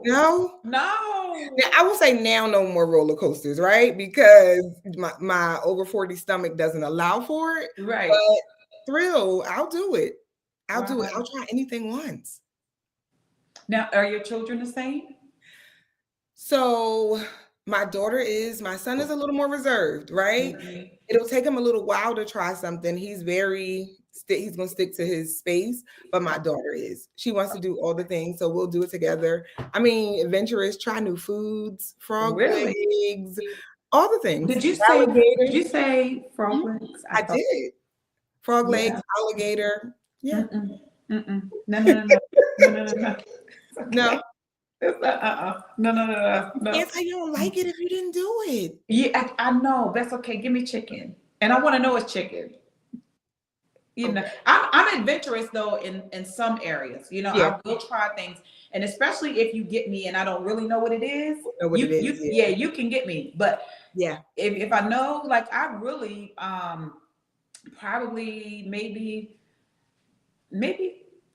No? No. Now, I will say now no more roller coasters, right? Because my over 40 stomach doesn't allow for it. But Right. thrill, I'll do it. I'll do it. I'll Wow. try anything once. Now, are your children the same? So my son is a little more reserved, right? Mhm. It'll take him a little while to try something. He's gonna stick to his space, but my daughter is. She wants to do all the things, so we'll do it together. I mean, adventurous, try new foods, frog Really? legs, all the things. Did Alligator. you say Mhm, frog legs? I I thought, did. Frog legs, yeah. alligator. Yeah. Mm-mm. Mm-mm. No, no, no, no. No, no, no, no. It's No. okay. It's not, No, no, no, no, no. Can't say you don't like it if you didn't do it. Yeah, I know. That's okay. Give me chicken. And I want to know it's chicken. Okay. I'm adventurous though in some areas. Yeah. I will try things, and especially if you get me and I don't really know what it is, Know what it is. yeah, Yeah. you can get me. But Yeah. if I know, like I really probably maybe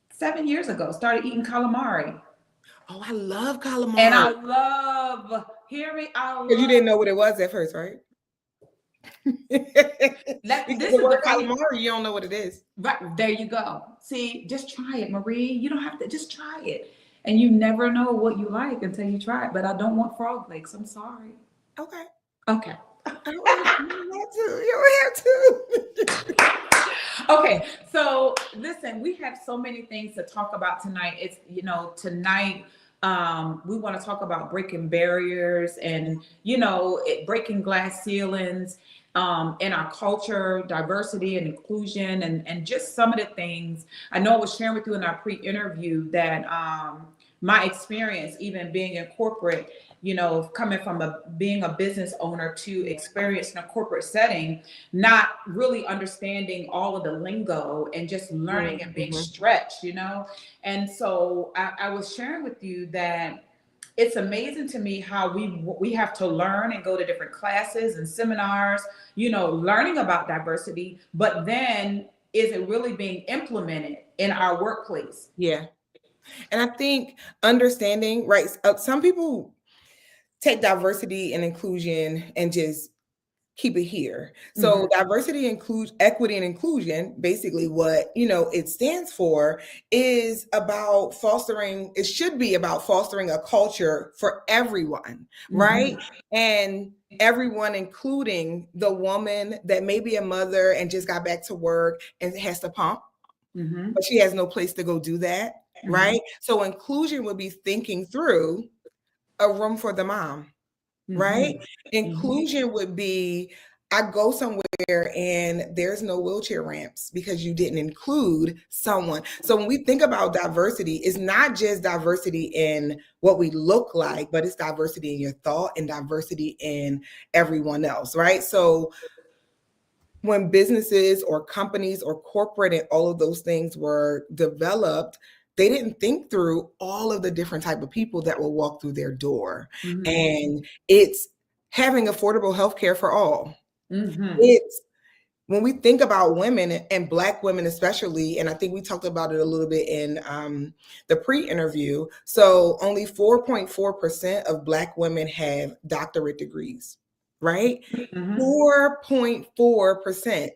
7 years ago started eating calamari, Oh, I love and calamari. I love hear me. I Because you love didn't know what it was at first, right? that. Because This the is the word funny. calamari, you don't know what it is. Right there you go. See, just try it, Marie. You don't have to just try it. And you never know what you like until you try it. But I don't want frog legs. I'm sorry. Okay. Okay. I don't understand. You don't have to. You don't have to. Okay. So listen, we have so many things to talk about tonight. It's tonight we want to talk about breaking barriers and breaking glass ceilings in our culture, diversity and inclusion, and just some of the things. I know I was sharing with you in our pre-interview that my experience, even being in corporate, coming from being a business owner to experience in a corporate setting, not really understanding all of the lingo and just learning and being Mhm. stretched. And so I was sharing with you that it's amazing to me how we have to learn and go to different classes and seminars, learning about diversity, but then is it really being implemented in our workplace? Yeah. And I think understanding, right? Some people take diversity and inclusion and just keep it here. So Mhm. diversity, include equity and inclusion, basically what, it stands for is about fostering, it should be about fostering a culture for everyone, right? Mhm. And everyone, including the woman that may be a mother and just got back to work and has to pump, Mhm. but she has no place to go do that, Mhm. right? So inclusion would be thinking through a room for the mom, right? Mhm. Mhm. Inclusion would be I go somewhere and there's no wheelchair ramps because you didn't include someone. So when we think about diversity, it's not just diversity in what we look like, but it's diversity in your thought and diversity in everyone else, right? So when businesses or companies or corporate and all of those things were developed, they didn't think through all of the different type of people that will walk through their door. Mhm. And it's having affordable health care for all. Mhm. It's when we think about women and Black women especially, and I think we talked about it a little bit in the pre-interview. So only 4.4% of Black women have doctorate degrees, right? Mhm. 4.4%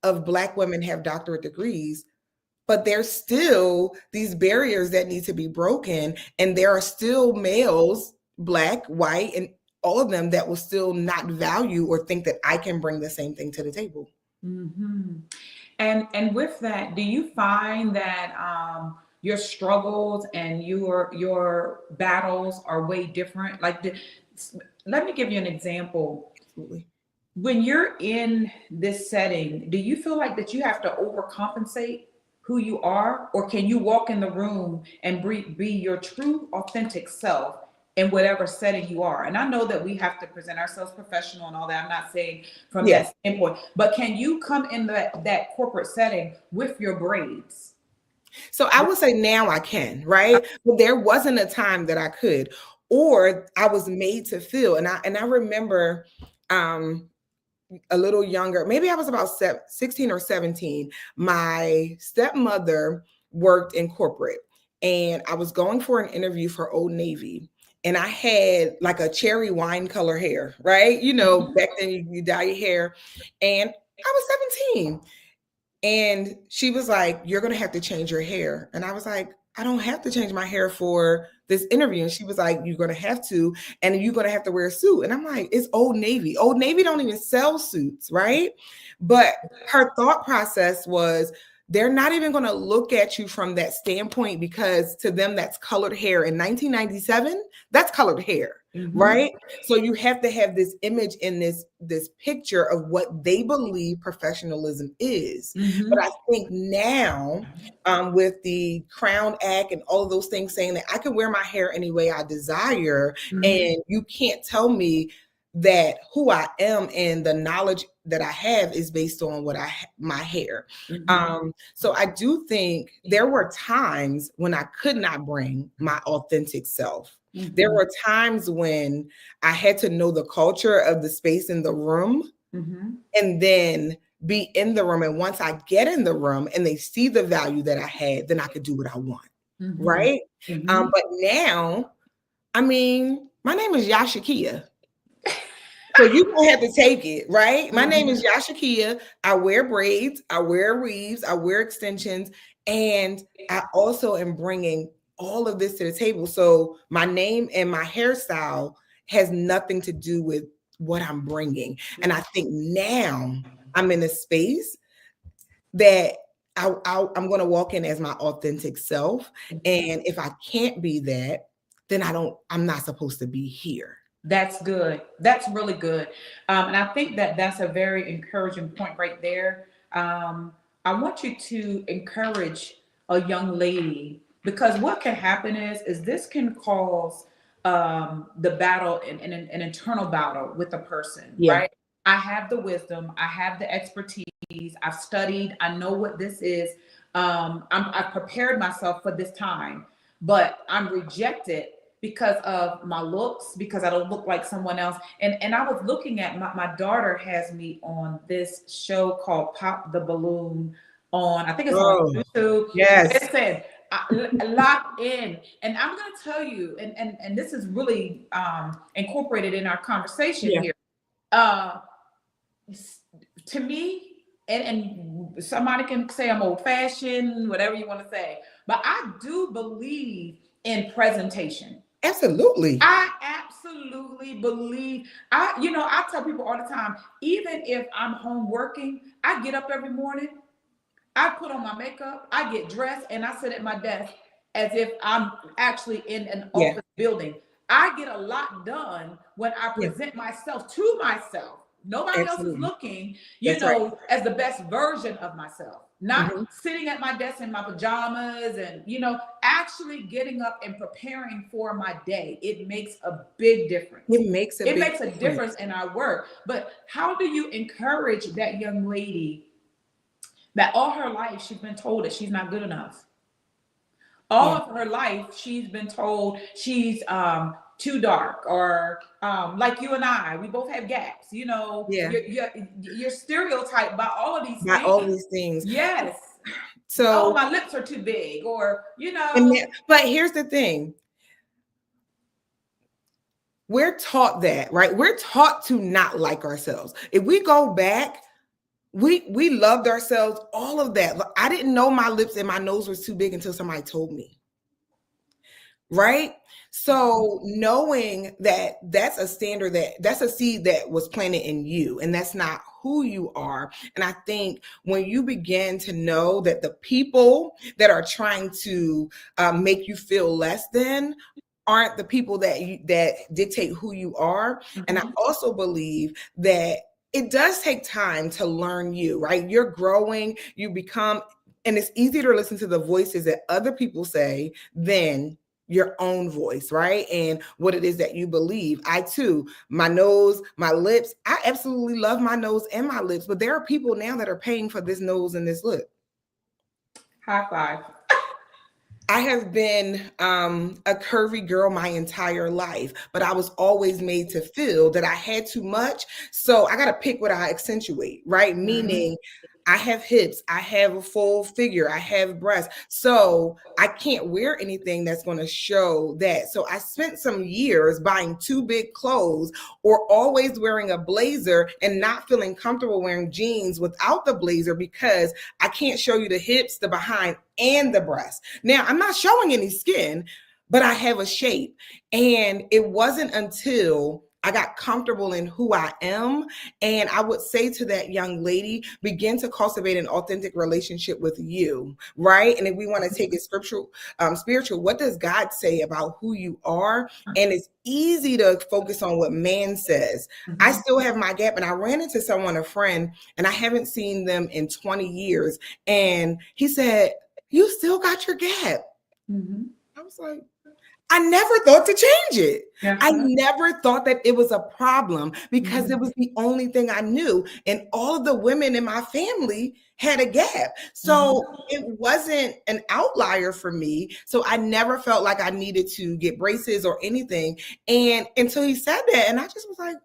of Black women have doctorate degrees, but there's still these barriers that need to be broken. And there are still males, Black, white, and all of them that will still not value or think that I can bring the same thing to the table. Mhm. And with that, do you find that your struggles and your battles are way different? Let me give you an example. Absolutely. When you're in this setting, do you feel like that you have to overcompensate who you are, or can you walk in the room and be your true, authentic self in whatever setting you are? And I know that we have to present ourselves professional and all that. I'm not saying from Yeah. that standpoint, but can you come in that corporate setting with your braids? So I would say now I can, right? But there wasn't a time that I could, or I was made to feel. And I remember um a little younger, maybe I was about 16 or 17. My stepmother worked in corporate and I was going for an interview for Old Navy. And I had like a cherry wine color hair, right? You know, back then you dye your hair. And I was 17. And she was like, "You're going to have to change your hair." And I was like, "I don't have to change my hair for this interview." And she was like, "You're going to have to, and you're going to have to wear a suit." And I'm like, "It's Old Navy. Old Navy don't even sell suits, right?" But her thought process was, they're not even going to look at you from that standpoint, because to them, that's colored hair. In 1997, that's colored hair. Right. So you have to have this image in this picture of what they believe professionalism is. But I think now, with the Crown Act and all of those things saying that I can wear my hair any way I desire, and you can't tell me that who I am and the knowledge that I have is based on my hair. So I do think there were times when I could not bring my authentic self. There were times when I had to know the culture of the space in the room, and then be in the room. And once I get in the room and they see the value that I had, then I could do what I want. Right. But now, I mean, my name is Yah Shakia. So you don't have to take it, right? My name is Yah Shakia. I wear braids, I wear weaves, I wear extensions, and I also am bringing all of this to the table. So my name and my hairstyle has nothing to do with what I'm bringing. And I think now I'm in a space that I'm going to walk in as my authentic self. And if I can't be that, then I'm not supposed to be here. That's good. That's really good. And I think that that's a very encouraging point right there. I want you to encourage a young lady, because what can happen is this can cause the battle, an internal battle with a person, right? I have the wisdom, I have the expertise, I've studied, I know what this is. I've prepared myself for this time, but I'm rejected because of my looks, because I don't look like someone else. And I was looking at my daughter has me on this show called Pop the Balloon on, I think it's on YouTube. Yes. Listen, lock in. And I'm going to tell you, and this is really incorporated in our conversation here. To me, and somebody can say I'm old fashioned, whatever you want to say, but I do believe in presentation. Absolutely. I absolutely believe, I tell people all the time, even if I'm home working, I get up every morning, I put on my makeup, I get dressed, and I sit at my desk as if I'm actually in an office building. I get a lot done when I present myself to myself. Nobody else is looking, as the best version of myself. Not sitting at my desk in my pajamas and, actually getting up and preparing for my day. It makes a big difference. It makes a difference in our work. But how do you encourage that young lady that all her life she's been told that she's not good enough? All of her life she's been told she's too dark, or like you and I, we both have gaps, you're stereotyped by all of these things. All these things. Yes. So my lips are too big, or but here's the thing. We're taught that, right? We're taught to not like ourselves. If we go back, we loved ourselves, all of that. I didn't know my lips and my nose was too big until somebody told me. Right? So knowing that that's a standard, that's a seed that was planted in you, and that's not who you are. And I think when you begin to know that the people that are trying to make you feel less than aren't the people that dictate who you are. And I also believe that it does take time to learn you, right? You're growing, you become, and it's easier to listen to the voices that other people say than your own voice, right? And what it is that you believe. I too, my nose, my lips, I absolutely love my nose and my lips, but there are people now that are paying for this nose and this lip. High five. I have been a curvy girl my entire life, but I was always made to feel that I had too much. So I got to pick what I accentuate, right? Meaning I have hips, I have a full figure, I have breasts. So I can't wear anything that's going to show that. So I spent some years buying too big clothes or always wearing a blazer and not feeling comfortable wearing jeans without the blazer because I can't show you the hips, the behind, and the breast. Now, I'm not showing any skin, but I have a shape. And it wasn't until I got comfortable in who I am. And I would say to that young lady, begin to cultivate an authentic relationship with you, right? And if we want to take it spiritual, what does God say about who you are? And it's easy to focus on what man says. I still have my gap. And I ran into someone, a friend, and I haven't seen them in 20 years. And he said, you still got your gap. I was like, I never thought to change it. I never thought that it was a problem because it was the only thing I knew. And all of the women in my family had a gap. So it wasn't an outlier for me. So I never felt like I needed to get braces or anything. And until he said that, and I just was like,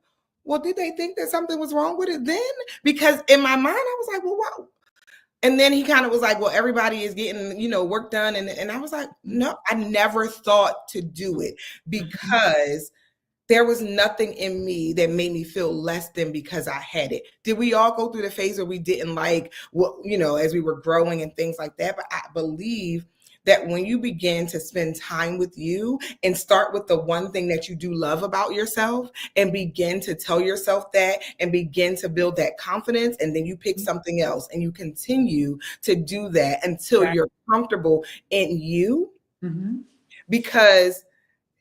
well, did they think that something was wrong with it then? Because in my mind, I was like, well, wow. And then he kind of was like, well, everybody is getting, work done. And I was like, no, I never thought to do it because there was nothing in me that made me feel less than because I had it. Did we all go through the phase where we didn't like what, as we were growing and things like that? But I believe that when you begin to spend time with you and start with the one thing that you do love about yourself and begin to tell yourself that and begin to build that confidence, and then you pick something else and you continue to do that until you're comfortable in you, because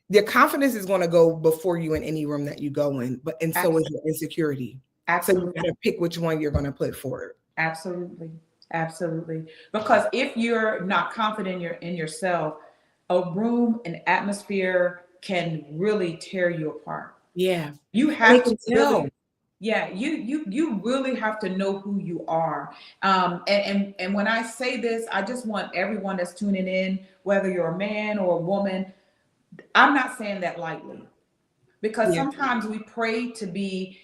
your confidence is going to go before you in any room that you go in, and so is your insecurity. Absolutely. So you got to pick which one you're going to put forward. Absolutely. Absolutely. Because if you're not confident in yourself, a room, an atmosphere can really tear you apart. Yeah. You have to really, you really have to know who you are. And when I say this, I just want everyone that's tuning in, whether you're a man or a woman, I'm not saying that lightly, because sometimes we pray to be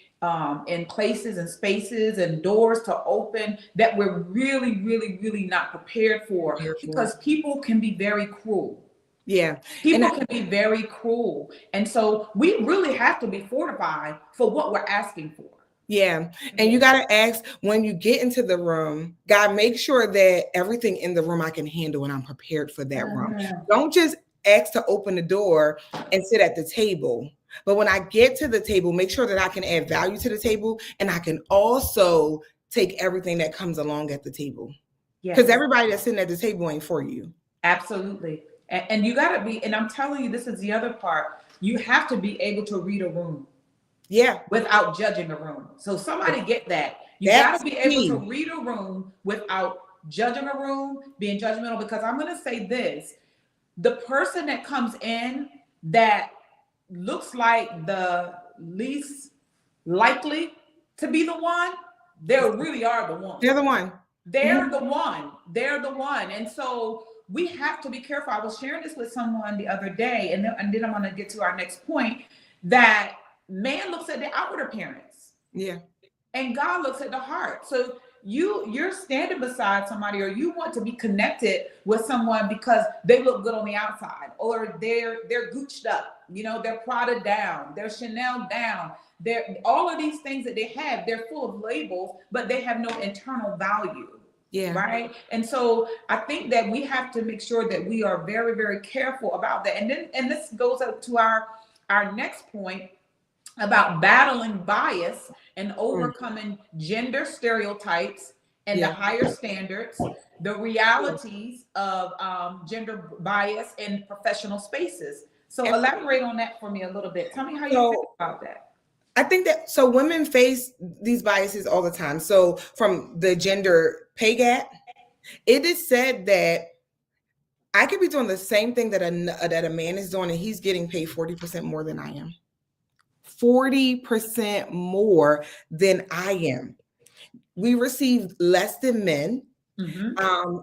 in places and spaces and doors to open that we're really, really, really not prepared for, because people can be very cruel. People can be very cruel. And so we really have to be fortified for what we're asking for. And you got to ask, when you get into the room, God, make sure that everything in the room I can handle and I'm prepared for that room. Don't just ask to open the door and sit at the table. But when I get to the table, make sure that I can add value to the table, and I can also take everything that comes along at the table. Because everybody that's sitting at the table ain't for you. Absolutely. And you got to be, and I'm telling you, this is the other part. You have to be able to read a room. Without judging a room. So somebody get that. You got to be able to read a room without judging a room, being judgmental. Because I'm going to say this. The person that comes in that looks like the least likely to be the one, they really are the one. They're the one. They're the one. They're the one. And so we have to be careful. I was sharing this with someone the other day, and then I'm going to get to our next point, that man looks at the outward appearance. And God looks at the heart. So you're standing beside somebody, or you want to be connected with someone because they look good on the outside, or they're Gucci'd up, they're Prada down, they're Chanel down, they're all of these things that they have, they're full of labels, but they have no internal value. Right. And so I think that we have to make sure that we are very, very careful about that. And this goes up to our next point about battling bias and overcoming gender stereotypes and the higher standards, the realities of gender bias in professional spaces. So elaborate on that for me a little bit. Tell me how you feel about that. I think that, so women face these biases all the time. So from the gender pay gap, it is said that I could be doing the same thing that a man is doing, and he's getting paid 40% more than I am. 40% more than I am. We receive less than men.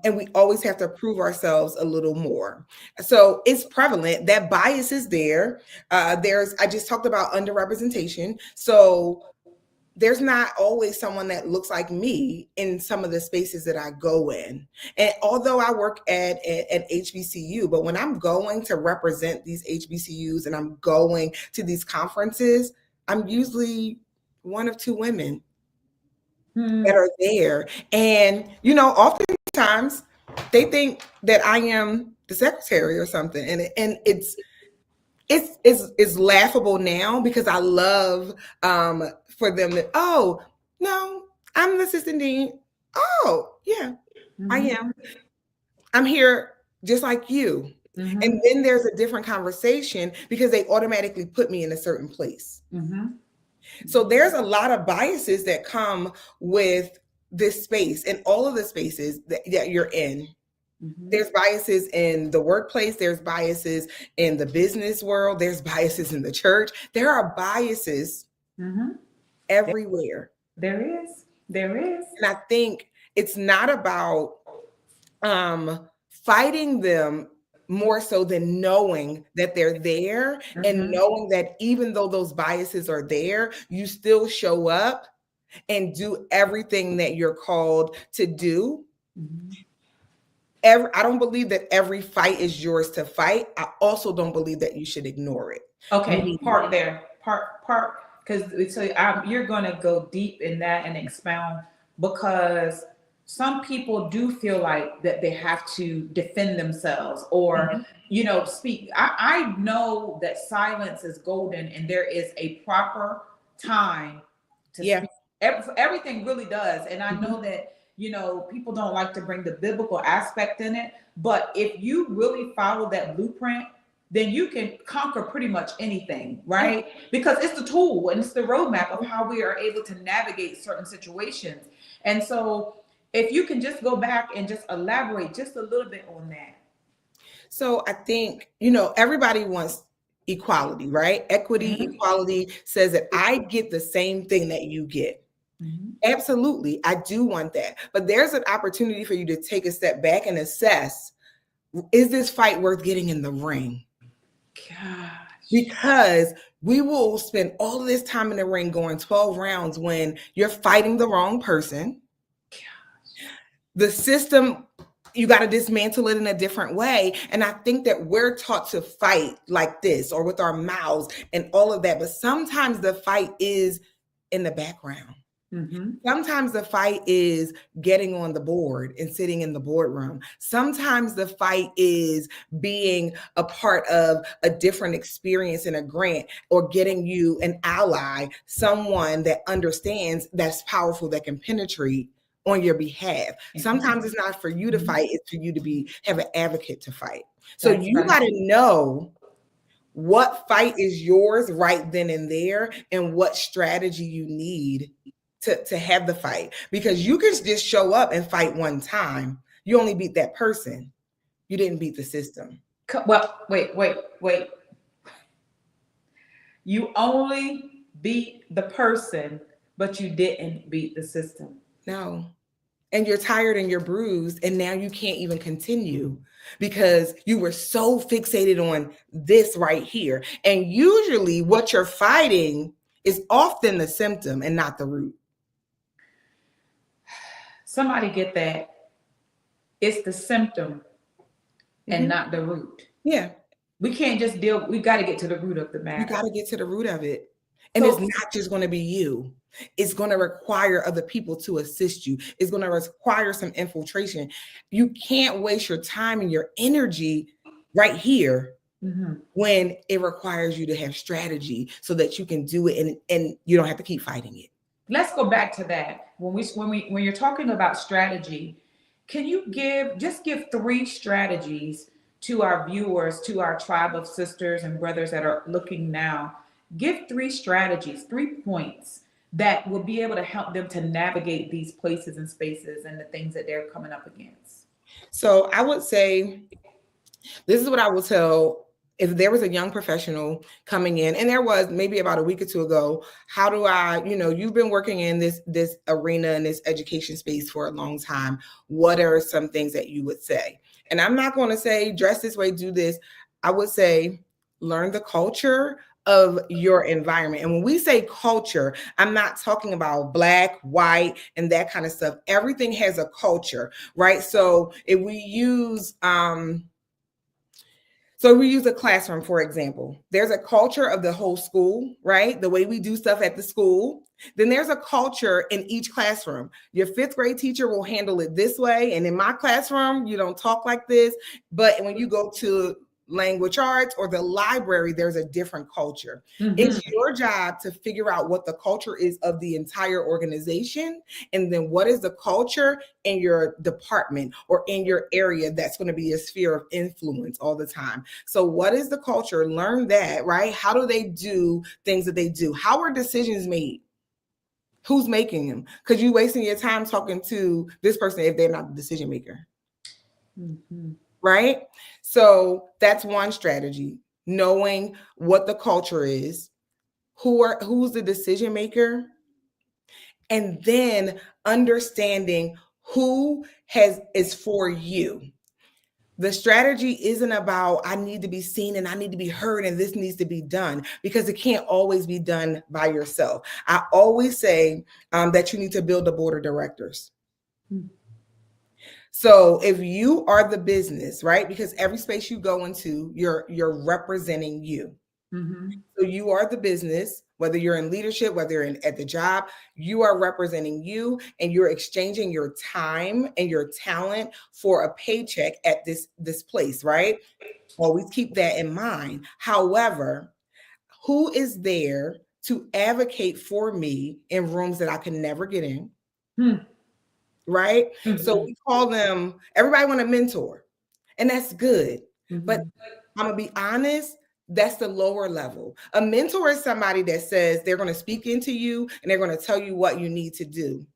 And we always have to prove ourselves a little more. So it's prevalent. That bias is there. I just talked about underrepresentation. So there's not always someone that looks like me in some of the spaces that I go in. And although I work at HBCU, but when I'm going to represent these HBCUs and I'm going to these conferences, I'm usually one of two women that are there. And, you know, oftentimes they think that I am the secretary or something. And it's laughable now because I love for them that, oh, no, I'm the assistant dean. Oh, yeah, I am. I'm here just like you. And then there's a different conversation because they automatically put me in a certain place. So there's a lot of biases that come with this space and all of the spaces that you're in. There's biases in the workplace. There's biases in the business world. There's biases in the church. There are biases everywhere. There is. And I think it's not about fighting them more so than knowing that they're there and knowing that even though those biases are there, you still show up and do everything that you're called to do. I don't believe that every fight is yours to fight. I also don't believe that you should ignore it. Okay, part because so you're going to go deep in that and expound, because some people do feel like that they have to defend themselves or you know, speak. I know that silence is golden and there is a proper time to speak. Everything really does. And I know that, you know, people don't like to bring the biblical aspect in it, but if you really follow that blueprint, then you can conquer pretty much anything, right? Because it's the tool and it's the roadmap of how we are able to navigate certain situations. And so if you can just go back and just elaborate just a little bit on that. So I think, you know, everybody wants equality, right? Equity, equality says that I get the same thing that you get. Absolutely. I do want that. But there's an opportunity for you to take a step back and assess, is this fight worth getting in the ring? Gosh. Because we will spend all this time in the ring going 12 rounds when you're fighting the wrong person. Gosh. The system, you got to dismantle it in a different way. And I think that we're taught to fight like this or with our mouths and all of that. But sometimes the fight is in the background. Sometimes the fight is getting on the board and sitting in the boardroom. Sometimes the fight is being a part of a different experience in a grant or getting you an ally, someone that understands, that's powerful, that can penetrate on your behalf. Sometimes it's not for you to fight, it's for you to have an advocate to fight. So you got to know what fight is yours right then and there and what strategy you need to have the fight, because you can just show up and fight one time. You only beat that person. You didn't beat the system. Well, wait. You only beat the person, but you didn't beat the system. No. And you're tired and you're bruised, and now you can't even continue because you were so fixated on this right here. And usually what you're fighting is often the symptom and not the root. Somebody get that. It's the symptom and not the root. Yeah. We can't just we got to get to the root of the matter. You got to get to the root of it. And it's not just going to be you. It's going to require other people to assist you. It's going to require some infiltration. You can't waste your time and your energy right here when it requires you to have strategy so that you can do it and you don't have to keep fighting it. Let's go back to that. When you're talking about strategy, can you give 3 strategies to our viewers, to our tribe of sisters and brothers that are looking now? Give 3 strategies, 3 points that will be able to help them to navigate these places and spaces and the things that they're coming up against. So I would say, this is what I will tell. If there was a young professional coming in, and there was maybe about a week or 2 ago, how do I, you've been working in this arena and this education space for a long time. What are some things that you would say? And I'm not going to say dress this way, do this. I would say learn the culture of your environment. And when we say culture, I'm not talking about black, white, and that kind of stuff. Everything has a culture, right? So if we use a classroom, for example. There's a culture of the whole school, right? The way we do stuff at the school. Then there's a culture in each classroom. Your fifth grade teacher will handle it this way. And in my classroom, you don't talk like this. But when you go to language arts or the library, there's a different culture. It's your job to figure out what the culture is of the entire organization, and then what is the culture in your department or in your area that's going to be a sphere of influence all the time. So what is the culture? Learn that, right? How do they do things that they do? How are decisions made? Who's making them? Because you're wasting your time talking to this person if they're not the decision maker. Right? So that's one strategy, knowing what the culture is, who's the decision maker, and then understanding who is for you. The strategy isn't about I need to be seen and I need to be heard and this needs to be done, because it can't always be done by yourself. I always say that you need to build a board of directors. So if you are the business, right? Because every space you go into, you're representing you. So you are the business, whether you're in leadership, whether you're at the job, you are representing you, and you're exchanging your time and your talent for a paycheck at this place, right? Always keep that in mind. However, who is there to advocate for me in rooms that I can never get in? Right? So we call them, everybody want a mentor, and that's good. But I'm gonna be honest, that's the lower level. A mentor is somebody that says they're going to speak into you and they're going to tell you what you need to do.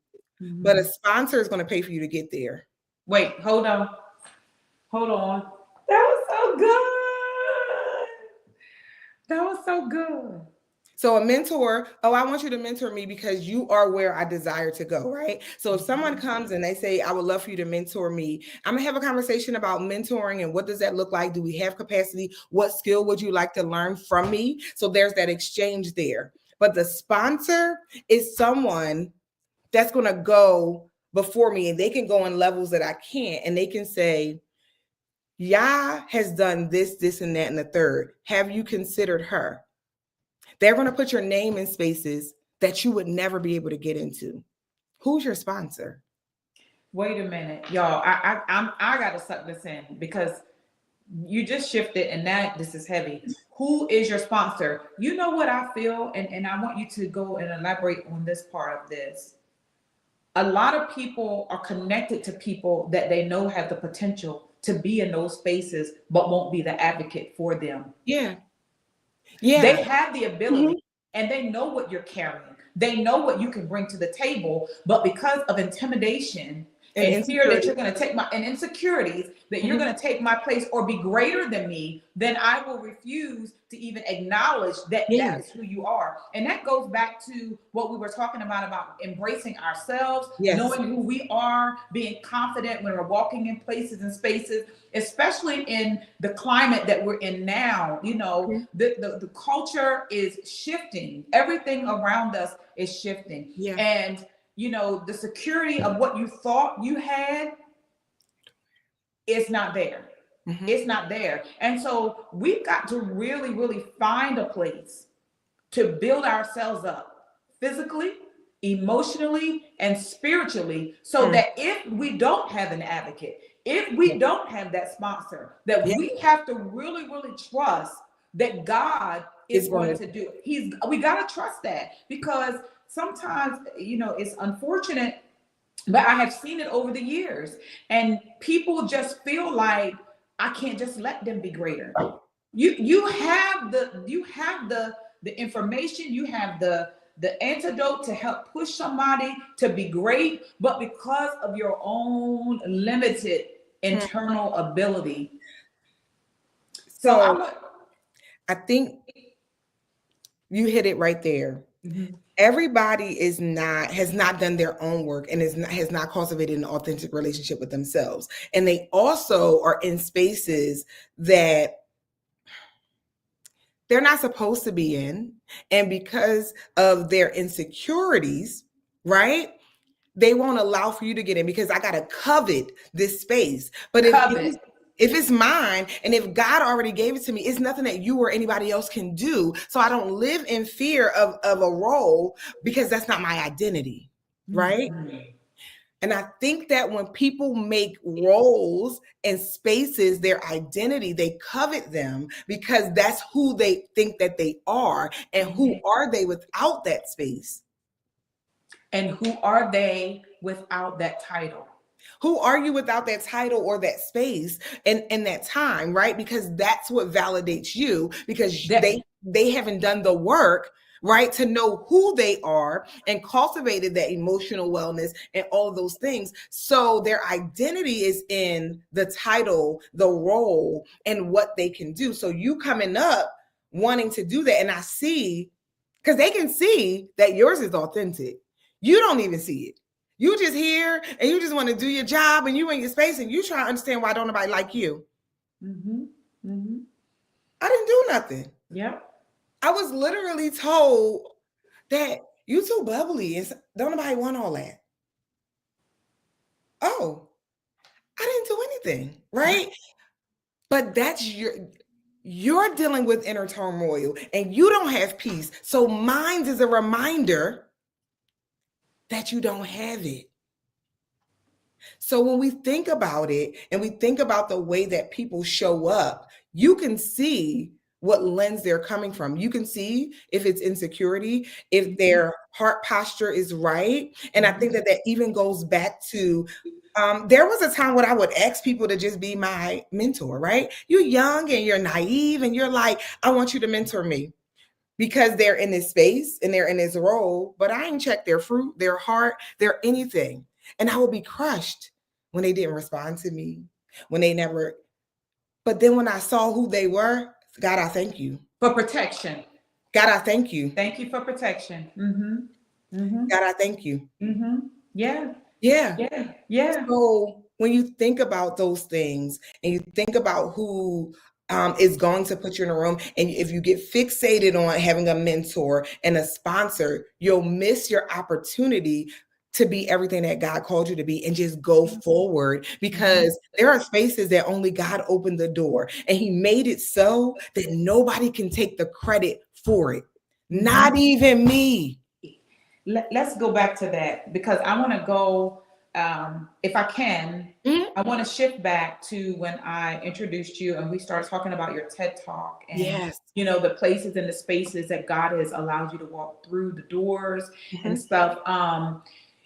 But a sponsor is going to pay for you to get there. Wait, hold on. That was so good. That was so good. So a mentor, I want you to mentor me because you are where I desire to go, right? So if someone comes and they say, I would love for you to mentor me, I'm gonna have a conversation about mentoring and what does that look like? Do we have capacity? What skill would you like to learn from me? So there's that exchange there. But the sponsor is someone that's gonna go before me, and they can go in levels that I can't, and they can say, Yah has done this, this, and that, and the third. Have you considered her? They're going to put your name in spaces that you would never be able to get into. Who's your sponsor? Wait a minute, y'all. I got to suck this in because you just shifted, and this is heavy. Who is your sponsor? You know what I feel, and I want you to go and elaborate on this part of this. A lot of people are connected to people that they know have the potential to be in those spaces, but won't be the advocate for them. Yeah. They have the ability and they know what you're carrying. They know what you can bring to the table, but because of intimidation and fear that you're going to take and insecurities that you're going to take my place or be greater than me, then I will refuse to even acknowledge that that is who you are. And that goes back to what we were talking about embracing ourselves, knowing who we are, being confident when we're walking in places and spaces, especially in the climate that we're in now. You know, the culture is shifting. Everything around us is shifting. And you know, the security of what you thought you had is not there. It's not there. And so we've got to really, really find a place to build ourselves up physically, emotionally, and spiritually, so that if we don't have an advocate, if we don't have that sponsor, that we have to really, really trust that God is going to do it. We got to trust that, because sometimes, you know, it's unfortunate, but I have seen it over the years, and people just feel like I can't just let them be greater. You have the information, you have the antidote to help push somebody to be great, but because of your own limited internal ability. So I think you hit it right there. Everybody has not done their own work and has not cultivated an authentic relationship with themselves. And they also are in spaces that they're not supposed to be in. And because of their insecurities, right? They won't allow for you to get in because I got to covet this space. But if it's mine and if God already gave it to me, it's nothing that you or anybody else can do. So I don't live in fear of a role because that's not my identity, right? Mm-hmm. And I think that when people make roles and spaces their identity, they covet them because that's who they think that they are. And who are they without that space? And who are they without that title? Who are you without that title or that space and that time, right? Because that's what validates you, because they haven't done the work, right, to know who they are and cultivated that emotional wellness and all of those things. So their identity is in the title, the role, and what they can do. So you coming up wanting to do that, and I see, because they can see that yours is authentic. You don't even see it. You just here and you just want to do your job and you in your space and you try to understand why don't nobody like you. Mm-hmm. Mm-hmm. I didn't do nothing. Yeah. I was literally told that you too bubbly and don't nobody want all that. Oh, I didn't do anything, right? But that's you're dealing with inner turmoil and you don't have peace. So mine is a reminder that you don't have it. So when we think about it and we think about the way that people show up, you can see what lens they're coming from. You can see if it's insecurity, if their heart posture is right. And I think that even goes back to, there was a time when I would ask people to just be my mentor, right? You're young and you're naive and you're like, I want you to mentor me. Because they're in this space and they're in this role, but I ain't checked their fruit, their heart, their anything. And I would be crushed when they didn't respond to me, when they never. But then when I saw who they were, God, I thank you. For protection. God, I thank you. Thank you for protection. Mm-hmm. Mm-hmm. God, I thank you. Mm-hmm. Yeah. Yeah. Yeah. Yeah. So when you think about those things and you think about who is going to put you in a room, and if you get fixated on having a mentor and a sponsor, you'll miss your opportunity to be everything that God called you to be and just go forward, because there are spaces that only God opened the door and he made it so that nobody can take the credit for it. Not even me. Let's go back to that, because I want to go, if I can, I want to shift back to when I introduced you and we started talking about your TED Talk and, you know, the places and the spaces that God has allowed you to walk through, the doors and stuff.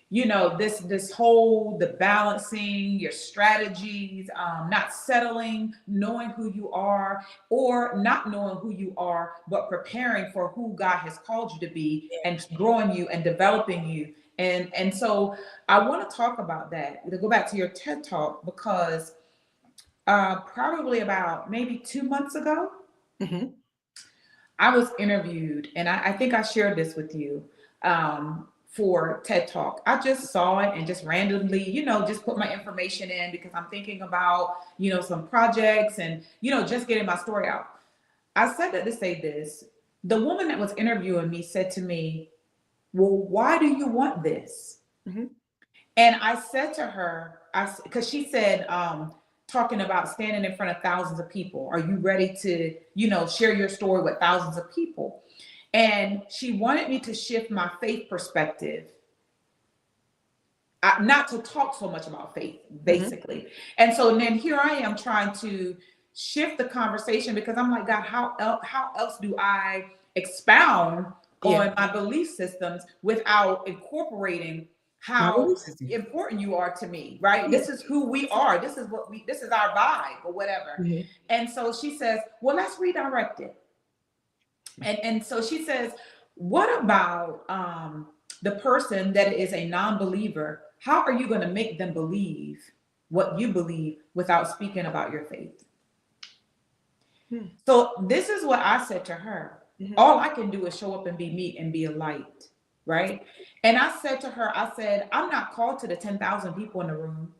You know, this whole, the balancing your strategies, not settling, knowing who you are, or not knowing who you are, but preparing for who God has called you to be and growing you and developing you. And so I want to talk about that, to go back to your TED Talk, because probably about maybe 2 months ago, I was interviewed, and I think I shared this with you, for TED Talk. I just saw it and just randomly, you know, just put my information in because I'm thinking about, you know, some projects and, you know, just getting my story out. I said that to say this. The woman that was interviewing me said to me, well, why do you want this? And I said to her, because she said, talking about standing in front of thousands of people, are you ready to, you know, share your story with thousands of people? And she wanted me to shift my faith perspective, not to talk so much about faith, basically. And so then here I am trying to shift the conversation, because I'm like, God, how else do I expound on my belief systems without incorporating how important you are to me, right? This is who we are. This is our vibe or whatever. And so she says, well, let's redirect it. And so she says, what about the person that is a non-believer? How are you going to make them believe what you believe without speaking about your faith? So this is what I said to her. All I can do is show up and be me and be a light, right? And I said to her, I said, I'm not called to the 10,000 people in the room.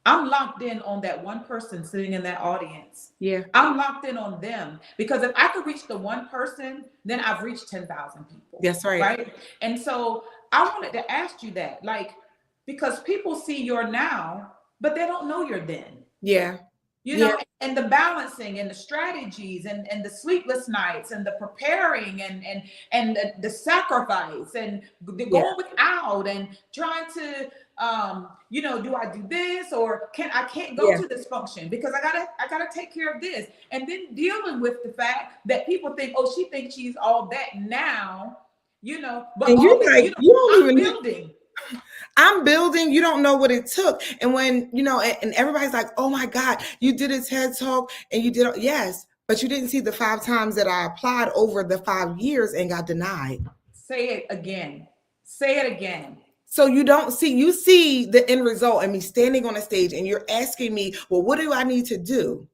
I'm locked in on that one person sitting in that audience. Yeah. I'm locked in on them, because if I could reach the one person, then I've reached 10,000 people. That's right. Right. And so I wanted to ask you that, like, because people see your now, but they don't know your then. Yeah. You know, and the balancing and the strategies and the sleepless nights and the preparing and the sacrifice and the going without and trying to you know, do I do this, or can't go to this function because I gotta take care of this, and then dealing with the fact that people think, oh, she thinks she's all that now, you know, but and you're like, you don't I'm even building. I'm building. You don't know what it took. And when, you know, and everybody's like, oh my God, you did a TED talk and you did. Yes, but you didn't see the 5 times that I applied over the 5 years and got denied. Say it again. Say it again. So you don't see, you see the end result and me standing on a stage and you're asking me, well, what do I need to do?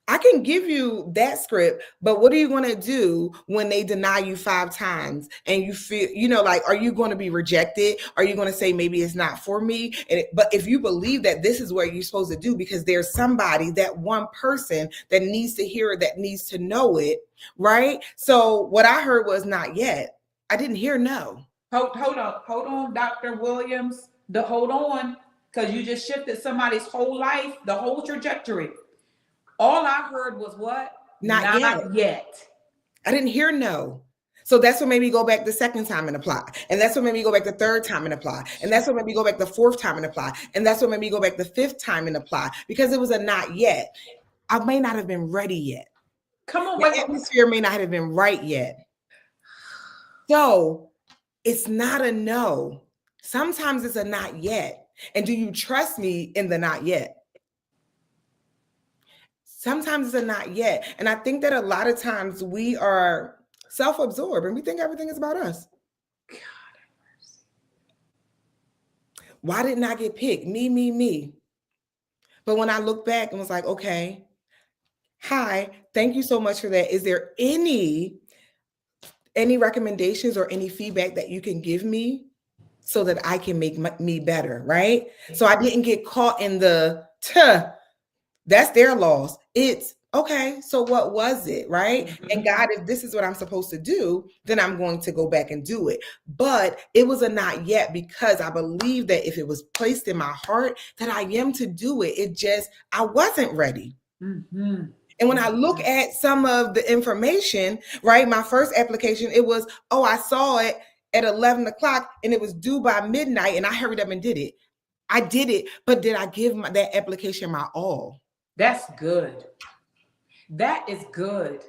I can give you that script, but what are you going to do when they deny you 5 times and you feel, you know, like, are you going to be rejected? Are you going to say, maybe it's not for me? But if you believe that this is what you're supposed to do, because there's somebody, that one person that needs to hear it, that needs to know it, right? So what I heard was not yet. I didn't hear no. Hold on, Dr. Williams. Hold on, because you just shifted somebody's whole life, the whole trajectory. All I heard was what? Not yet. I didn't hear no. So that's what made me go back the second time and apply. And that's what made me go back the third time and apply. And that's what made me go back the 4th time and apply. And that's what made me go back the 5th time and apply, because it was a not yet. I may not have been ready yet. Come on, the atmosphere may not have been right yet. So it's not a no. Sometimes it's a not yet. And do you trust me in the not yet? Sometimes it's a not yet. And I think that a lot of times we are self-absorbed and we think everything is about us. God have mercy. Why didn't I get picked? Me. But when I look back and was like, okay, hi, thank you so much for that. Is there any recommendations or any feedback that you can give me so that I can make me better, right? So I didn't get caught in the that's their loss. It's okay. So what was it? Right. Mm-hmm. And God, if this is what I'm supposed to do, then I'm going to go back and do it. But it was a not yet, because I believe that if it was placed in my heart that I am to do it, I wasn't ready. Mm-hmm. And when I look at some of the information, right, my first application, it was, oh, I saw it at 11 o'clock and it was due by midnight and I hurried up and did it. I did it, but did I give that application my all? That's good. That is good.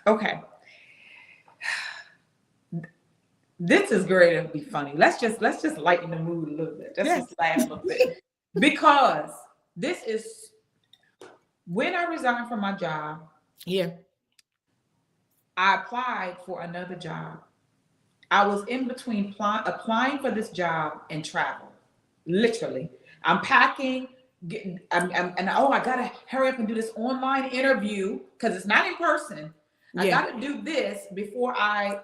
Okay. This is great to be funny. Let's just lighten the mood a little bit. Just laugh a little bit. Because this is when I resigned from my job. Yeah. I applied for another job. I was in between applying for this job and travel. Literally. I'm packing, I gotta hurry up and do this online interview because it's not in person. I gotta do this before I,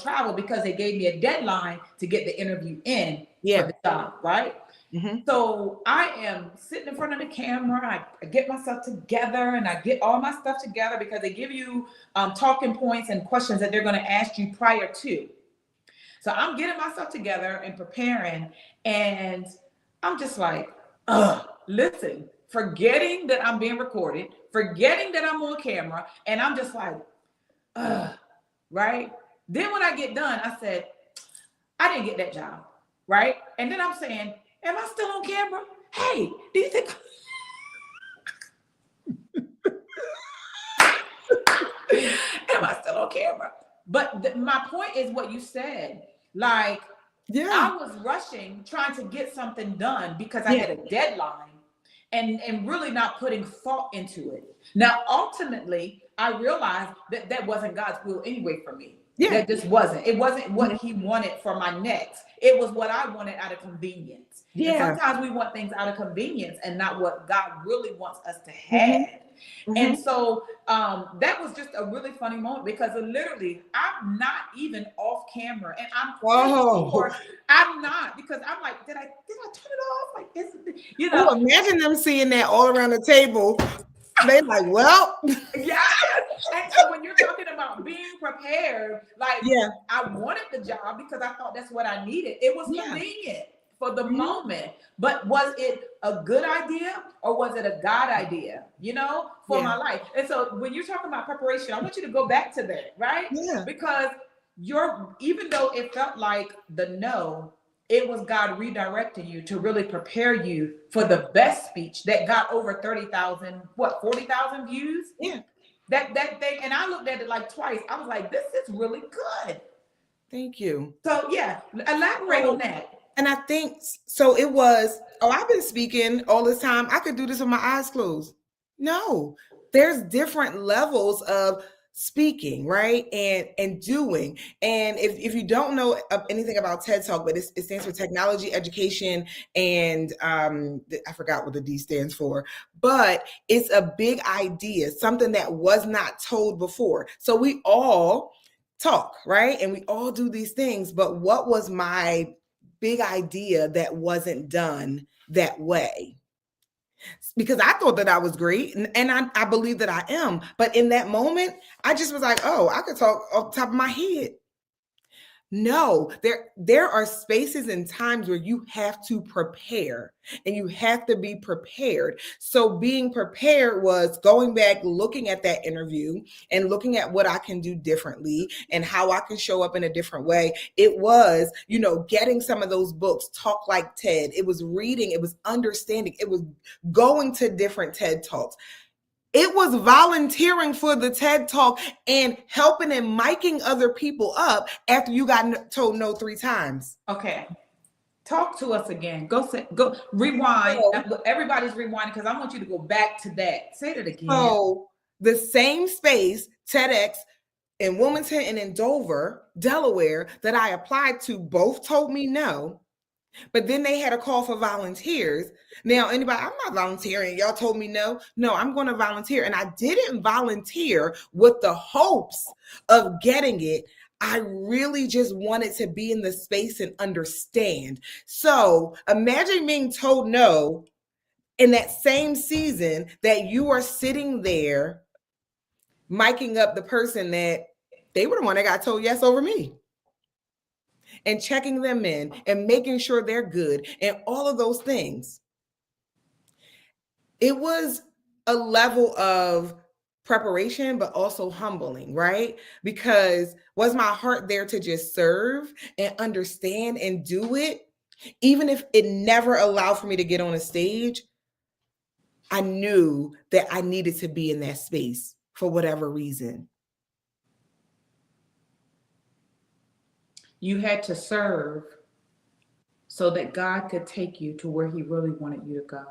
travel, because they gave me a deadline to get the interview in for the job, right? Mm-hmm. So I am sitting in front of the camera. I get myself together and I get all my stuff together because they give you talking points and questions that they're going to ask you prior to. So I'm getting myself together and preparing, and I'm just like, listen, forgetting that I'm being recorded, forgetting that I'm on camera, and I'm just like, right? Then when I get done, I said, I didn't get that job, right? And then I'm saying, am I still on camera? Hey, do you think am I still on camera? But my point is what you said. Like, I was rushing, trying to get something done because I had a deadline and really not putting thought into it. Now, ultimately, I realized that wasn't God's will anyway for me. Yeah. That just wasn't. It wasn't what he wanted for my next. It was what I wanted out of convenience. Yeah. And sometimes we want things out of convenience and not what God really wants us to Mm-hmm. have. And so that was just a really funny moment because literally I'm not even off camera, and I'm pretty sure I'm not, because I'm like, did I turn it off? Like, you know? Oh, imagine them seeing that all around the table. They like, well, yes. And so when you're talking about being prepared, like, yeah, I wanted the job because I thought that's what I needed. It was convenient for the moment, but was it a good idea or was it a God idea, you know, for my life? And so when you're talking about preparation, I want you to go back to that, right? Yeah. Because even though it felt like the no, it was God redirecting you to really prepare you for the best speech that got over 30,000, 40,000 views? Yeah. That thing, and I looked at it like twice. I was like, this is really good. Thank you. So yeah, elaborate on that. And I think so it was, I've been speaking all this time. I could do this with my eyes closed. No, there's different levels of speaking, right? And doing. And if you don't know anything about TED Talk, but it stands for Technology, Education, and I forgot what the D stands for, but it's a big idea, something that was not told before. So we all talk, right? And we all do these things, but what was my big idea that wasn't done that way? Because I thought that I was great, and I believe that I am. But in that moment, I just was like, oh, I could talk off the top of my head. No, there are spaces and times where you have to prepare, and you have to be prepared. So being prepared was going back, looking at that interview and looking at what I can do differently and how I can show up in a different way. It was, getting some of those books, Talk Like TED. It was reading, it was understanding, it was going to different TED Talks. It was volunteering for the TED Talk and helping and miking other people up after you got told no 3 times. Okay. Talk to us again. Go rewind. Everybody's rewinding because I want you to go back to that. Say it again. So the same space, TEDx in Wilmington and in Dover, Delaware, that I applied to, both told me no. But then they had a call for volunteers. Now, I'm not volunteering. Y'all told me no. No, I'm going to volunteer. And I didn't volunteer with the hopes of getting it. I really just wanted to be in the space and understand. So imagine being told no in that same season that you are sitting there miking up the person that they were the one that got told yes over me. And checking them in and making sure they're good and all of those things. It was a level of preparation, but also humbling, right? Because was my heart there to just serve and understand and do it? Even if it never allowed for me to get on a stage, I knew that I needed to be in that space for whatever reason. You had to serve so that God could take you to where he really wanted you to go.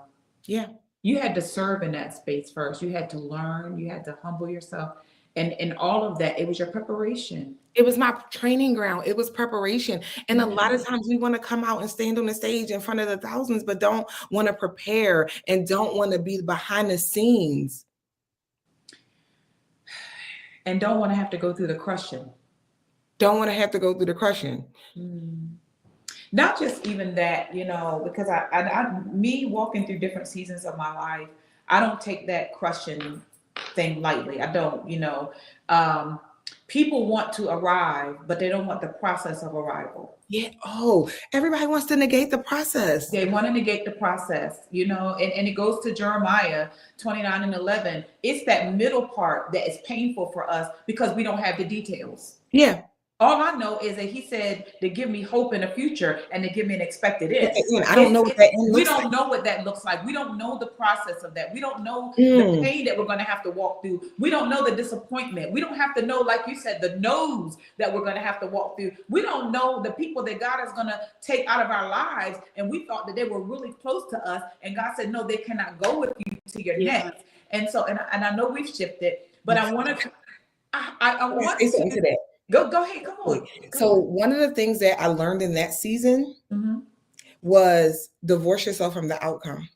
Yeah. You had to serve in that space first. You had to learn. You had to humble yourself. And all of that, it was your preparation. It was my training ground. It was preparation. And a lot of times we want to come out and stand on the stage in front of the thousands, but don't want to prepare and don't want to be behind the scenes. And don't want to have to go through the crushing. Don't want to have to go through the crushing. Not just even that, because me walking through different seasons of my life, I don't take that crushing thing lightly. I don't, people want to arrive, but they don't want the process of arrival. Yeah. Oh, everybody wants to negate the process. They want to negate the process, and it goes to Jeremiah 29:11. It's that middle part that is painful for us because we don't have the details. Yeah. All I know is that he said to give me hope in the future and to give me an expected end. I don't know what that end looks like. We don't know what that looks like. We don't know the process of that. We don't know the pain that we're going to have to walk through. We don't know the disappointment. We don't have to know, like you said, the no's that we're going to have to walk through. We don't know the people that God is going to take out of our lives. And we thought that they were really close to us. And God said, no, they cannot go with you to your next. And so, and I know we've shifted, but I want to, I want to Go ahead. Come on. So one of the things that I learned in that season Mm-hmm. was divorce yourself from the outcome.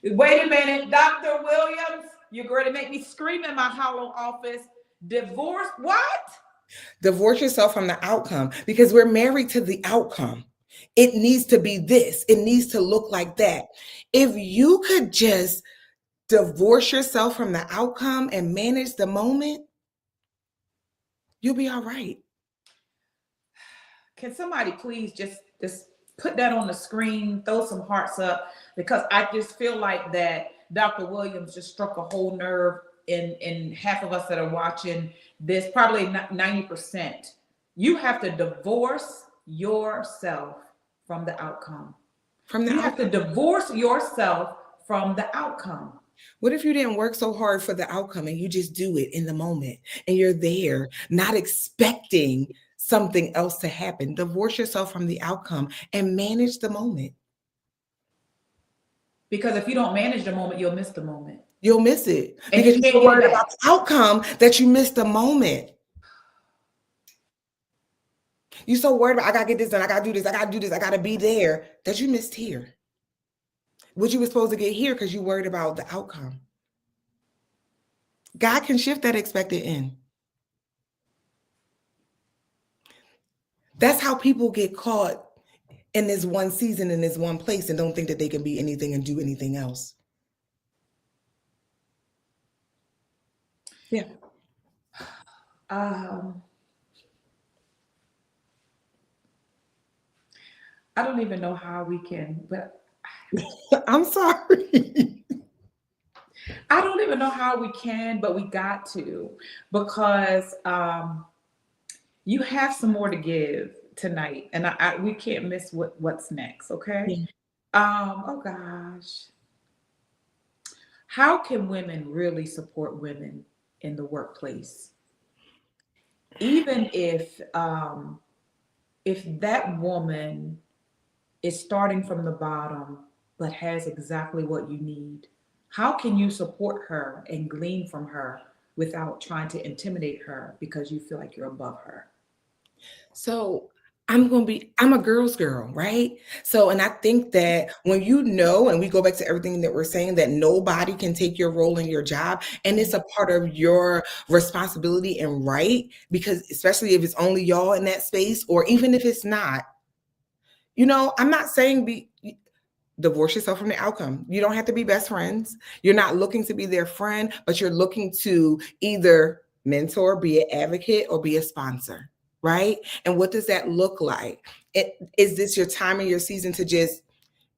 Wait a minute, Dr. Williams, you're going to make me scream in my hollow office. Divorce, what? Divorce yourself from the outcome, because we're married to the outcome. It needs to be this. It needs to look like that. If you could just divorce yourself from the outcome and manage the moment, you'll be all right. Can somebody please just put that on the screen, throw some hearts up, because I just feel like that Dr. Williams just struck a whole nerve in half of us that are watching this, probably 90%. You have to divorce yourself from the outcome. You have to divorce yourself from the outcome. What if you didn't work so hard for the outcome and you just do it in the moment and you're there, not expecting something else to happen? Divorce yourself from the outcome and manage the moment. Because if you don't manage the moment, you'll miss the moment. You'll miss it. And because you can't you're get worried it back. about the outcome that you missed the moment. You're so worried about, I gotta get this done, I gotta do this, I gotta do this, I gotta be there, that you missed here. What you were supposed to get here because you worried about the outcome. God can shift that expected end. That's how people get caught in this one season, in this one place, and don't think that they can be anything and do anything else. Yeah. I don't even know how we can, but I'm sorry. I don't even know how we can, but we got to, because you have some more to give tonight, and we can't miss what's next. Okay. Yeah. Oh gosh. How can women really support women in the workplace? Even if that woman is starting from the bottom, but has exactly what you need, how can you support her and glean from her without trying to intimidate her because you feel like you're above her? So I'm a girl's girl, right? So, and I think that when you know, and we go back to everything that we're saying, that nobody can take your role in your job, and it's a part of your responsibility and right, because especially if it's only y'all in that space, or even if it's not, I'm not saying divorce yourself from the outcome. You don't have to be best friends. You're not looking to be their friend, but you're looking to either mentor, be an advocate, or be a sponsor. Right? And what does that look like? Is this your time and your season to just,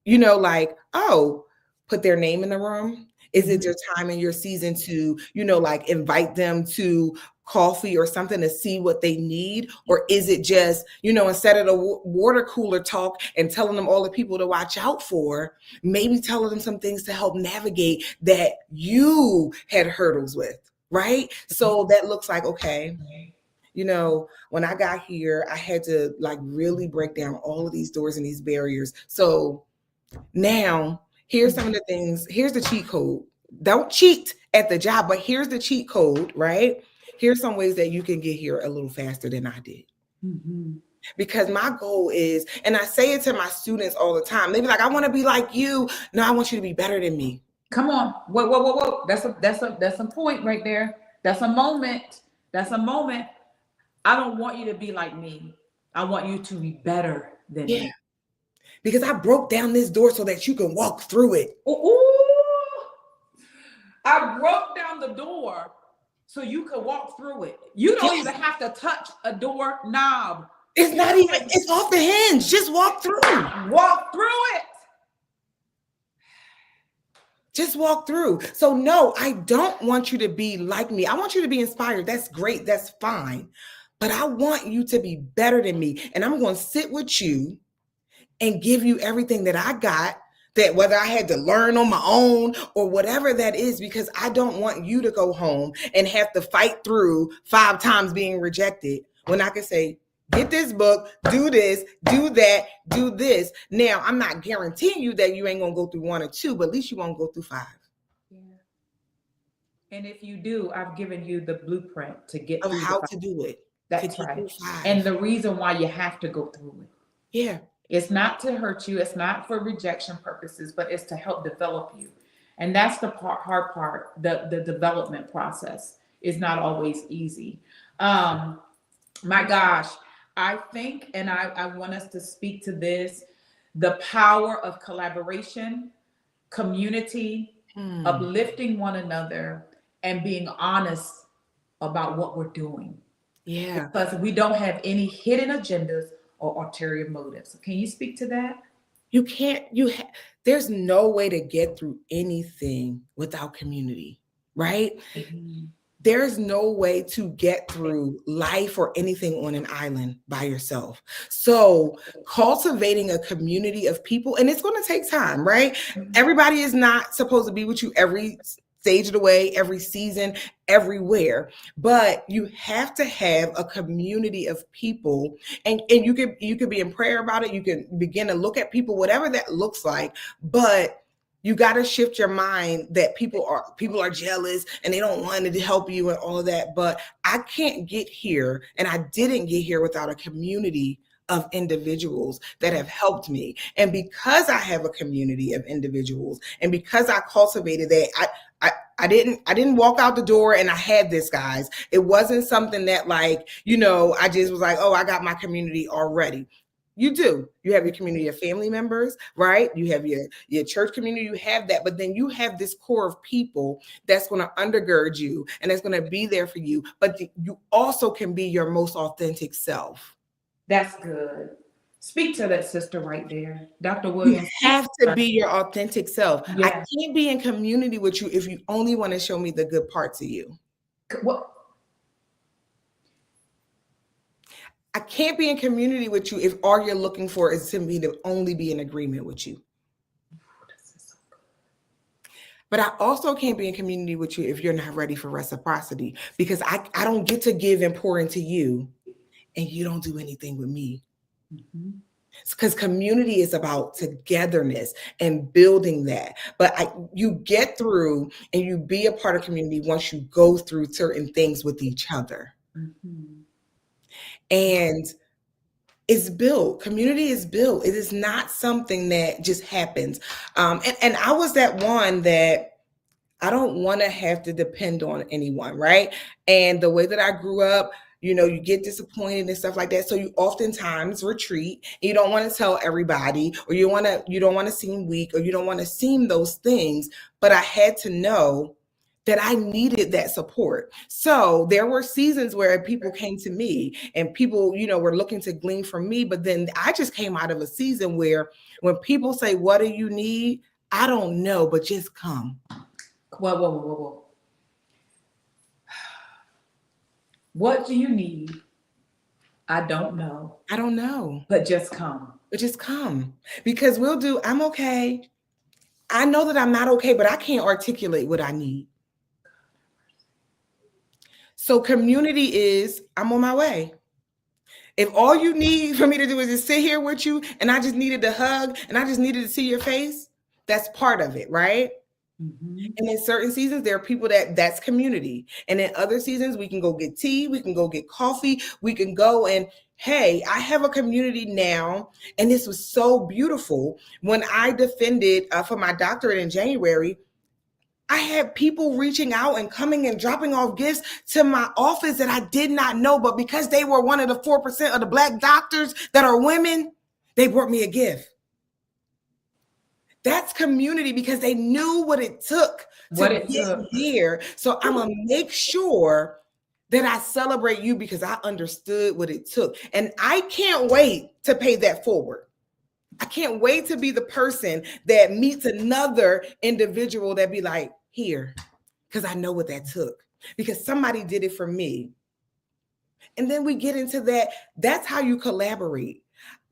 put their name in the room? Is it your time and your season to, invite them to coffee or something to see what they need? Or is it just, instead of the water cooler talk and telling them all the people to watch out for, maybe telling them some things to help navigate that you had hurdles with, right? So that looks like, okay, when I got here, I had to really break down all of these doors and these barriers. So now here's some of the things. Here's the cheat code. Don't cheat at the job, but here's the cheat code, right? Here's some ways that you can get here a little faster than I did. Mm-hmm. Because my goal is, and I say it to my students all the time, they be like, I want to be like you. No, I want you to be better than me. Come on. Whoa. That's a point right there. That's a moment. I don't want you to be like me. I want you to be better than me. Because I broke down this door so that you can walk through it. Ooh. I broke down the door so you can walk through it. You don't even have to touch a door knob. It's off the hinge. Just walk through. Walk through it. Just walk through. So no, I don't want you to be like me. I want you to be inspired. That's great. That's fine. But I want you to be better than me. And I'm going to sit with you and give you everything that I got, that whether I had to learn on my own or whatever that is, because I don't want you to go home and have to fight through 5 times being rejected when I can say, get this book, do this, do that, do this. Now, I'm not guaranteeing you that you ain't going to go through 1 or 2, but at least you won't go through 5. Yeah. And if you do, I've given you the blueprint to get of through how to do it. That's right. 55. And the reason why you have to go through it. Yeah. It's not to hurt you. It's not for rejection purposes, but it's to help develop you. And that's the hard part. The development process is not always easy. My gosh, I think, and I want us to speak to this, the power of collaboration, community, uplifting one another, and being honest about what we're doing. Yeah. Because we don't have any hidden agendas or ulterior motives. Can you speak to that? You can't, there's no way to get through anything without community, right? Mm-hmm. There's no way to get through life or anything on an island by yourself. So cultivating a community of people, and it's going to take time, right? Mm-hmm. Everybody is not supposed to be with you every stage of the way, every season, everywhere, but you have to have a community of people, and you could be in prayer about it. You can begin to look at people, whatever that looks like, but you got to shift your mind that people are jealous and they don't want to help you and all of that. But I can't get here, and I didn't get here without a community of individuals that have helped me. And because I have a community of individuals, and because I cultivated that, I didn't walk out the door and I had this, guys. It wasn't something that, like, I just was like, oh, I got my community already. You do. You have your community of family members, right? You have your church community, you have that, but then you have this core of people that's going to undergird you and that's going to be there for you. But you also can be your most authentic self. That's good. Speak to that sister right there, Dr. Williams. You have to be your authentic self. Yeah. I can't be in community with you if you only want to show me the good parts of you. What? I can't be in community with you if all you're looking for is to me to only be in agreement with you. But I also can't be in community with you if you're not ready for reciprocity, because I don't get to give and pour into you and you don't do anything with me. Mm-hmm. Because community is about togetherness and building that. But you get through and you be a part of community once you go through certain things with each other. Mm-hmm. And it's built. Community is built. It is not something that just happens. And I was that one that I don't want to have to depend on anyone, right? And the way that I grew up, you get disappointed and stuff like that. So you oftentimes retreat. And you don't want to tell everybody, or you don't want to seem weak, or you don't want to seem those things. But I had to know that I needed that support. So there were seasons where people came to me and people, were looking to glean from me. But then I just came out of a season where when people say, what do you need? I don't know, but just come. Whoa. What do you need? I don't know. I don't know. But just come. Because I'm okay. I know that I'm not okay, but I can't articulate what I need. So community is, I'm on my way. If all you need for me to do is just sit here with you and I just needed a hug and I just needed to see your face, that's part of it, right? Mm-hmm. And in certain seasons, there are people that's community. And in other seasons, we can go get tea, we can go get coffee, we can go and, hey, I have a community now. And this was so beautiful. When I defended for my doctorate in January, I had people reaching out and coming and dropping off gifts to my office that I did not know, but because they were one of the 4% of the Black doctors that are women, they brought me a gift. That's community, because they knew what it took to get here. So I'm going to make sure that I celebrate you because I understood what it took. And I can't wait to pay that forward. I can't wait to be the person that meets another individual that be like, here, because I know what that took, because somebody did it for me. And then we get into that. That's how you collaborate.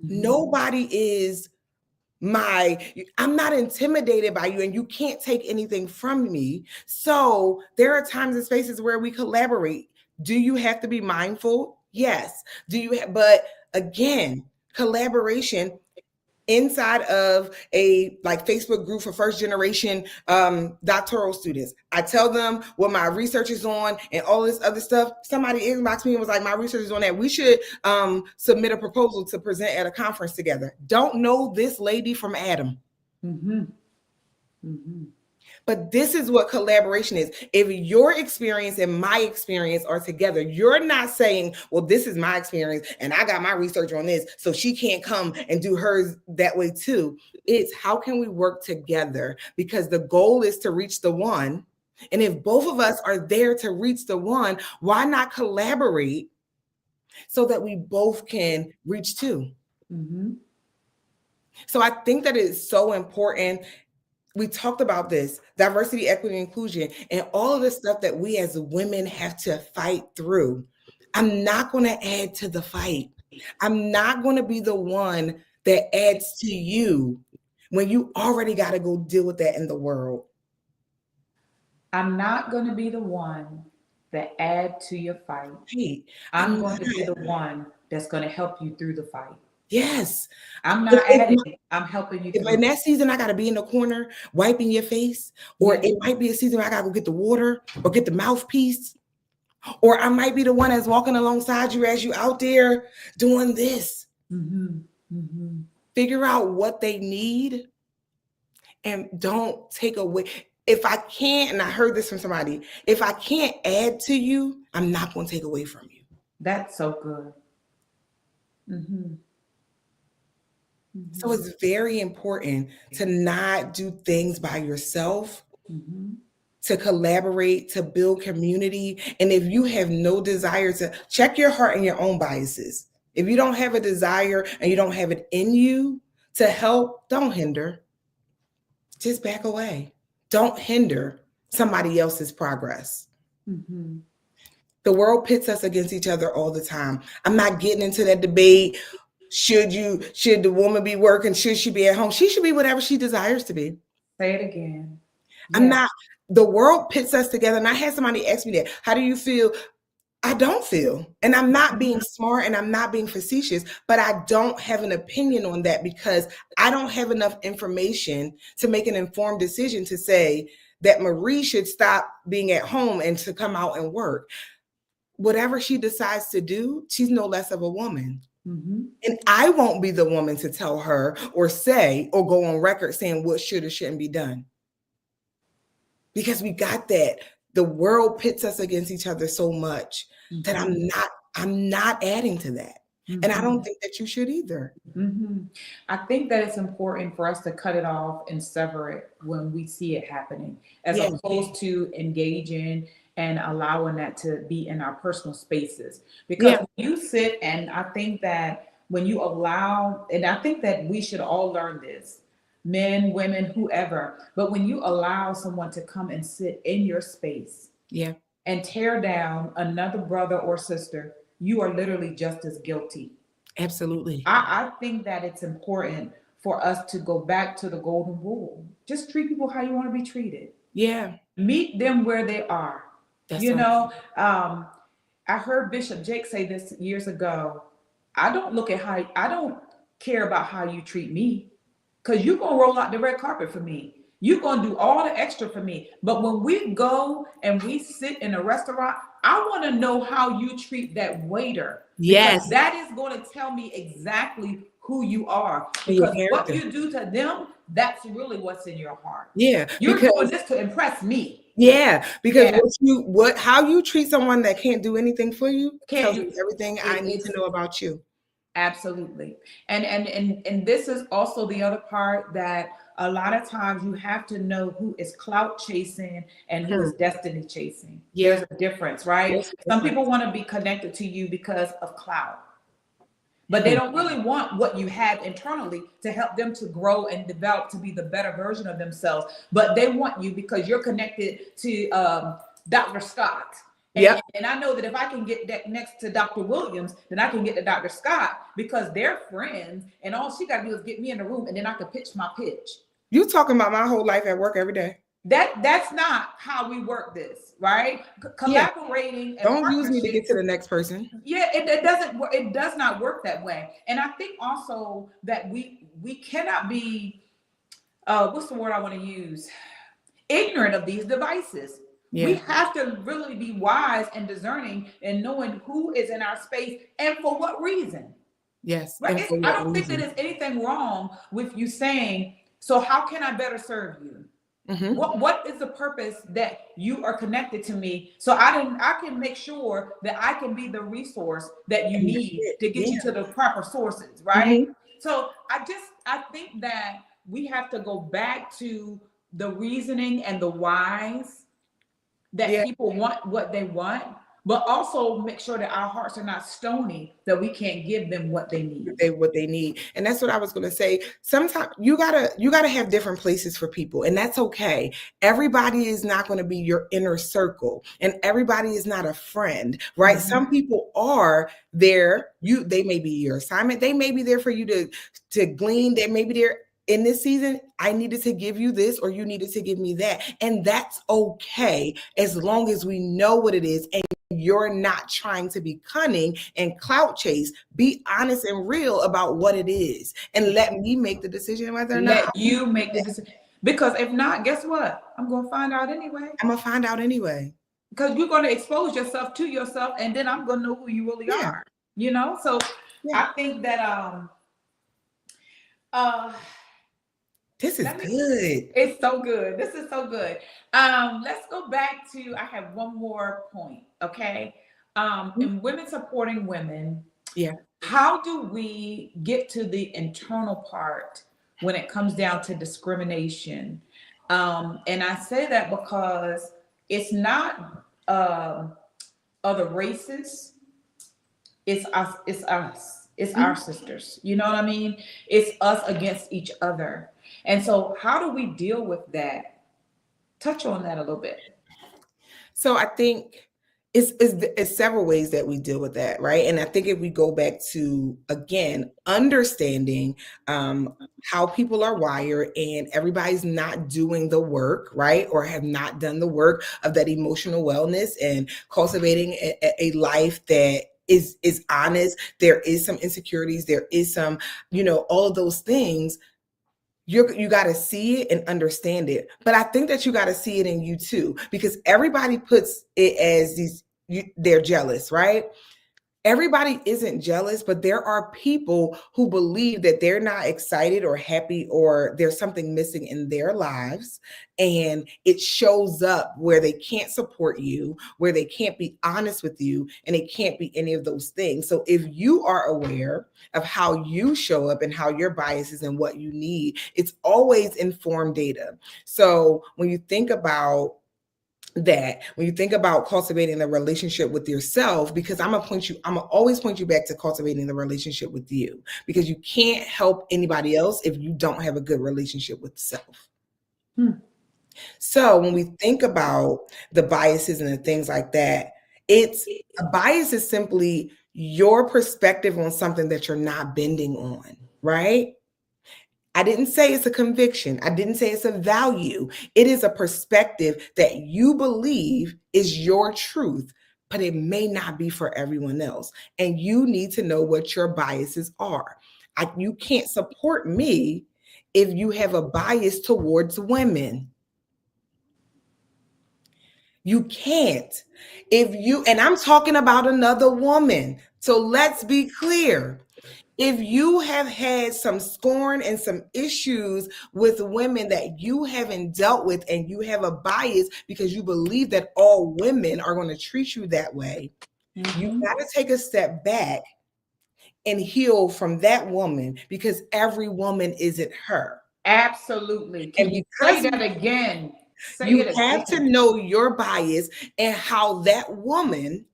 Mm-hmm. Nobody is I'm not intimidated by you, and you can't take anything from me. So there are times and spaces where we collaborate. Do you have to be mindful? Yes. But again, collaboration, inside of a like Facebook group for first generation doctoral students. I tell them what my research is on and all this other stuff. Somebody inboxed me and was like, my research is on that. We should submit a proposal to present at a conference together. Don't know this lady from Adam. Mm-hmm. Mm-hmm. But this is what collaboration is. If your experience and my experience are together, you're not saying, well, this is my experience and I got my research on this, so she can't come and do hers that way too. It's how can we work together? Because the goal is to reach the one. And if both of us are there to reach the one, why not collaborate so that we both can reach two? Mm-hmm. So I think that it is so important. We talked about this, diversity, equity, inclusion, and all of the stuff that we as women have to fight through. I'm not going to add to the fight. I'm not going to be the one that adds to you when you already got to go deal with that in the world. I'm not going to be the one that add to your fight. Right. I'm going to be the one that's going to help you through the fight. Yes. I'm not adding, I'm helping you. If in that season I got to be in the corner wiping your face, or it might be a season where I got to go get the water or get the mouthpiece, or I might be the one that's walking alongside you as you out there doing this. Mm-hmm. Mm-hmm. Figure out what they need and don't take away. If I can't, and I heard this from somebody, if I can't add to you, I'm not going to take away from you. That's so good. Mm-hmm. Mm-hmm. So it's very important to not do things by yourself, to collaborate, to build community. And if you have no desire to check your heart and your own biases, if you don't have a desire and you don't have it in you to help, don't hinder. Just back away. Don't hinder somebody else's progress. Mm-hmm. The world pits us against each other all the time. I'm not getting into that debate. Should the woman be working? Should she be at home? She should be whatever she desires to be. Say it again. I'm not, the world pits us together. And I had somebody ask me that. How do you feel? I don't feel, and I'm not being smart and I'm not being facetious, but I don't have an opinion on that because I don't have enough information to make an informed decision to say that Marie should stop being at home and to come out and work. Whatever she decides to do, she's no less of a woman. Mm-hmm. And I won't be the woman to tell her or say or go on record saying what should or shouldn't be done. Because we got that. The world pits us against each other so much that I'm not adding to that. And I don't think that you should either. I think that it's important for us to cut it off and sever it when we see it happening, as opposed to engaging and allowing that to be in our personal spaces. Because when you sit, and I think that when you allow, and I think that we should all learn this, men, women, whoever, but when you allow someone to come and sit in your space and tear down another brother or sister, you are literally just as guilty. Absolutely. I think that it's important for us to go back to the golden rule. Just treat people how you want to be treated. Yeah. Meet them where they are. That's I heard Bishop Jake say this years ago. I don't care about how you treat me, because you're going to roll out the red carpet for me. You're going to do all the extra for me. But when we go and we sit in a restaurant, I want to know how you treat that waiter. Yes. That is going to tell me exactly who you are. Because what you do to them, that's really what's in your heart. Yeah. You're doing this to impress me. Yeah, because how you treat someone that can't do anything for you tells me everything I need to know about you. Absolutely. And this is also the other part, that a lot of times you have to know who is clout chasing and who is destiny chasing. There's a difference, right? Some people want to be connected to you because of clout, but they don't really want what you have internally to help them to grow and develop to be the better version of themselves. But they want you because you're connected to Dr. Scott. And I know that if I can get that next to Dr. Williams, then I can get to Dr. Scott, because they're friends, and all she got to do is get me in the room, and then I can pitch my pitch. You talking about my whole life at work every day. That's not how we work this, right? Collaborating and Don't use me to partnership. get to the next person. Yeah, it doesn't. It does not work that way. And I think also that we cannot be what's the word I want to use? Ignorant of these devices. Yeah. We have to really be wise and discerning and knowing who is in our space and for what reason. Yes. Right? And for I what don't think that reason? there's anything wrong with you saying, so how can I better serve you? Mm-hmm. What is the purpose that you are connected to me, so I can make sure that I can be the resource that you need to get you to the proper sources, right? Mm-hmm. So I think that we have to go back to the reasoning and the whys that people want what they want, but also make sure that our hearts are not stony, that we can't give them what they need. What they need. And that's what I was going to say. Sometimes you gotta have different places for people, and that's okay. Everybody is not going to be your inner circle, and everybody is not a friend, right? Mm-hmm. Some people are there. They may be your assignment. They may be there for you to glean. They may be there in this season. I needed to give you this, or you needed to give me that. And that's okay, as long as we know what it is and you're not trying to be cunning and clout chase. Be honest and real about what it is, and let me make the decision whether or not. Let you make the decision. Because if not, guess what? I'm going to find out anyway. I'm going to find out anyway. Because you're going to expose yourself to yourself, and then I'm going to know who you really are. You know? So I think that this is good. It's so good. This is so good. Let's go back to, I have one more point, okay? In women supporting women, how do we get to the internal part when it comes down to discrimination? And I say that because it's not other races, it's us, it's our sisters. You know what I mean? It's us against each other. And so how do we deal with that? Touch on that a little bit. So I think it's several ways that we deal with that, right? And I think if we go back to, again, understanding how people are wired, and everybody's not doing the work, right? Or have not done the work of that emotional wellness and cultivating a life that is honest. There is some insecurities. There is some, all of those things. You got to see it and understand it. But I think that you got to see it in you too, because everybody puts it as they're jealous, right? Everybody isn't jealous, but there are people who believe that they're not excited or happy, or there's something missing in their lives. And it shows up where they can't support you, where they can't be honest with you, and it can't be any of those things. So if you are aware of how you show up and how your biases and what you need, it's always informed data. So when you think about when you think about cultivating the relationship with yourself, because I'm gonna always point you back to cultivating the relationship with you, because you can't help anybody else if you don't have a good relationship with self. So when we think about the biases and the things like that, a bias is simply your perspective on something that you're not bending on, right? I didn't say it's a conviction. I didn't say it's a value. It is a perspective that you believe is your truth, but it may not be for everyone else. And you need to know what your biases are. You can't support me if you have a bias towards women. You can't. And I'm talking about another woman. So let's be clear. If you have had some scorn and some issues with women that you haven't dealt with, and you have a bias because you believe that all women are going to treat you that way, you got to take a step back and heal from that woman, because every woman isn't her. Absolutely. Can you say that again? You have to know your bias and how that woman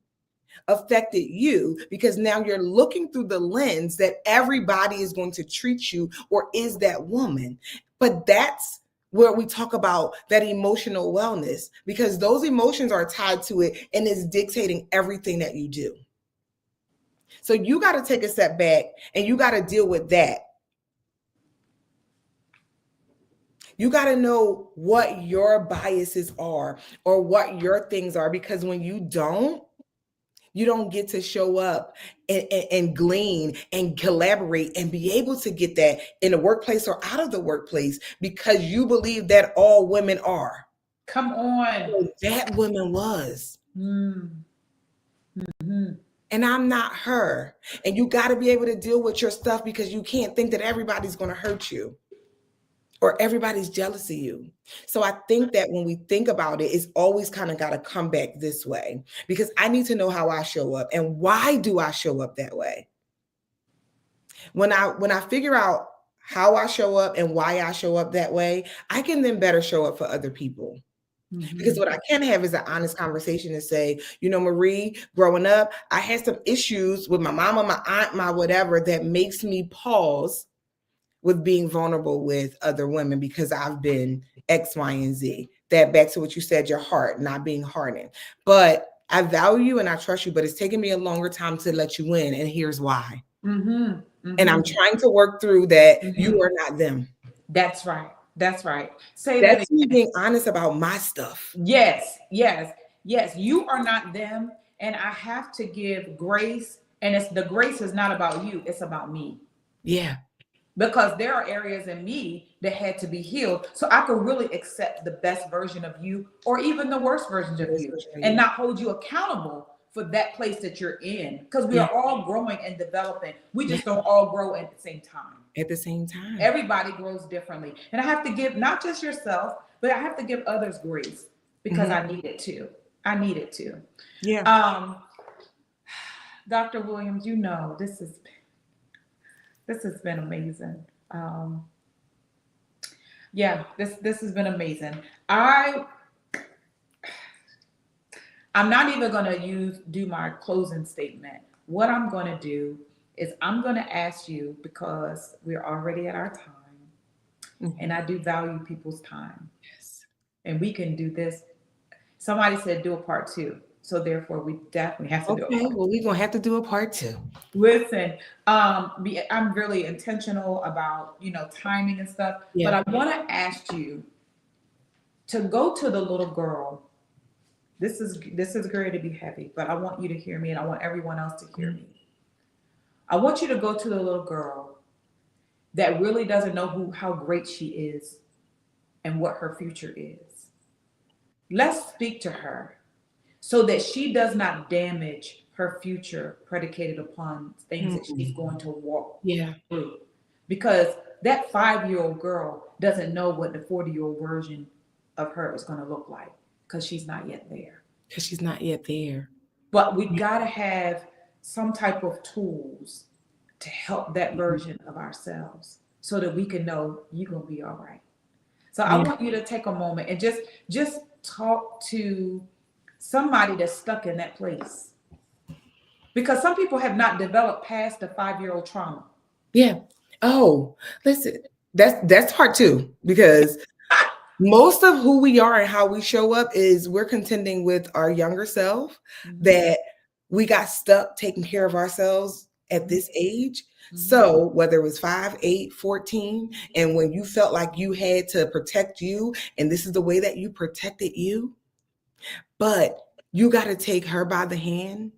affected you, because now you're looking through the lens that everybody is going to treat you, or is that woman. But that's where we talk about that emotional wellness, because those emotions are tied to it and is dictating everything that you do. So you got to take a step back and you got to deal with that. You got to know what your biases are or what your things are, because when you don't get to show up and glean and collaborate and be able to get that in the workplace or out of the workplace, because you believe that all women are. Come on. So that woman was. Mm-hmm. And I'm not her. And you got to be able to deal with your stuff, because you can't think that everybody's going to hurt you or everybody's jealous of you. So I think that when we think about it, it's always kind of got to come back this way, because I need to know how I show up and why do I show up that way. When I figure out how I show up and why I show up that way, I can then better show up for other people. Because what I can have is an honest conversation and say, Marie, growing up, I had some issues with my mama, my aunt, my whatever, that makes me pause with being vulnerable with other women, because I've been X, Y, and Z. That back to what you said, your heart not being hardened. But I value you and I trust you, but it's taken me a longer time to let you in. And here's why. And I'm trying to work through that. You are not them. That's right. That's right. Say that's that me being honest about my stuff. Yes. You are not them. And I have to give grace. And the grace is not about you. It's about me. Yeah. Because there are areas in me that had to be healed. So I could really accept the best version of you or even the worst versions of you and not hold you accountable for that place that you're in. Because we are all growing and developing. We just don't all grow at the same time. At the same time. Everybody grows differently. And I have to give not just yourself, but I have to give others grace, because I need it too. Yeah. Dr. Williams, this has been amazing. This has been amazing. I'm not even going to do my closing statement. What I'm going to do is I'm going to ask you, because we're already at our time, and I do value people's time. Yes. And we can do this. Somebody said do a part 2. So therefore, we definitely have to do it. Okay, well, we're going to have to do a part 2. Listen, I'm really intentional about, timing and stuff. Yeah. But I want to ask you to go to the little girl. This is going to be heavy, but I want you to hear me, and I want everyone else to hear me. I want you to go to the little girl that really doesn't know how great she is and what her future is. Let's speak to her, so that she does not damage her future predicated upon things that she's going to walk through. Because that 5-year-old girl doesn't know what the 40-year-old version of her is going to look like, because she's not yet there. But we got to have some type of tools to help that version of ourselves, so that we can know you're going to be all right. So I want you to take a moment and just talk to somebody that's stuck in that place, because some people have not developed past the 5-year-old trauma. Yeah. Oh, listen, that's part 2, because most of who we are and how we show up is we're contending with our younger self, that we got stuck taking care of ourselves at this age. So whether it was 5, 8, 14, and when you felt like you had to protect you, and this is the way that you protected you, but you got to take her by the hand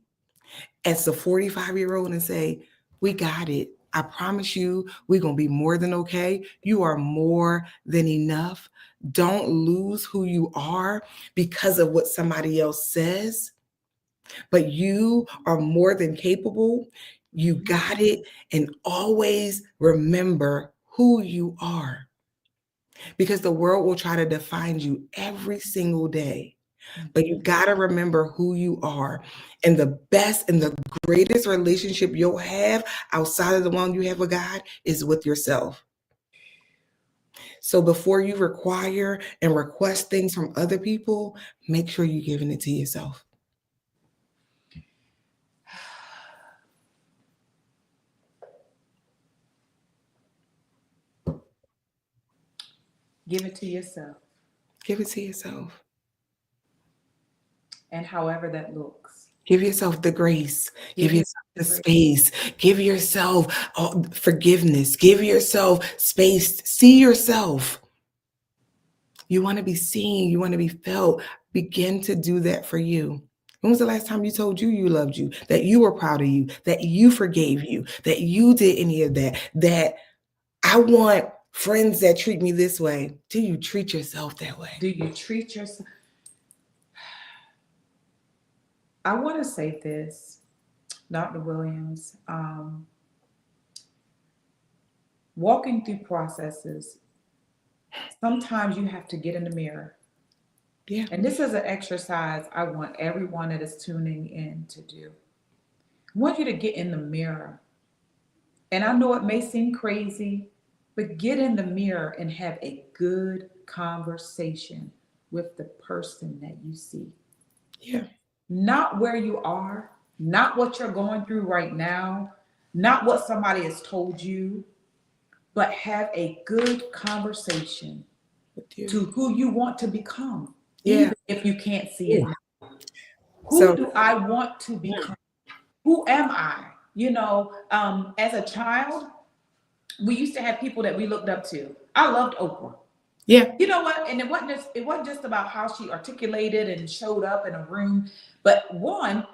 as a 45-year-old and say, we got it. I promise you, we're going to be more than okay. You are more than enough. Don't lose who you are because of what somebody else says, but you are more than capable. You got it. And always remember who you are, because the world will try to define you every single day. But you got to remember who you are. And the best and the greatest relationship you'll have outside of the one you have with God is with yourself. So before you require and request things from other people, make sure you're giving it to yourself. Give it to yourself. Give it to yourself. And however that looks. Give yourself the grace. Give yourself the space. Give yourself forgiveness. Give yourself space. See yourself. You want to be seen. You want to be felt. Begin to do that for you. When was the last time you told you loved you, that you were proud of you, that you forgave you, that you did any of that, that I want friends that treat me this way? Do you treat yourself that way? Do you treat yourself? I want to say this, Dr. Williams. Walking through processes, sometimes you have to get in the mirror. Yeah. And this is an exercise I want everyone that is tuning in to do. I want you to get in the mirror. And I know it may seem crazy, but get in the mirror and have a good conversation with the person that you see. Yeah. Not where you are, not what you're going through right now, not what somebody has told you, but have a good conversation to who you want to become, even if you can't see it now. Who do I want to become? Who am I? You know, as a child, we used to have people that we looked up to. I loved Oprah. Yeah. You know what? And it wasn't just about how she articulated and showed up in a room, but one,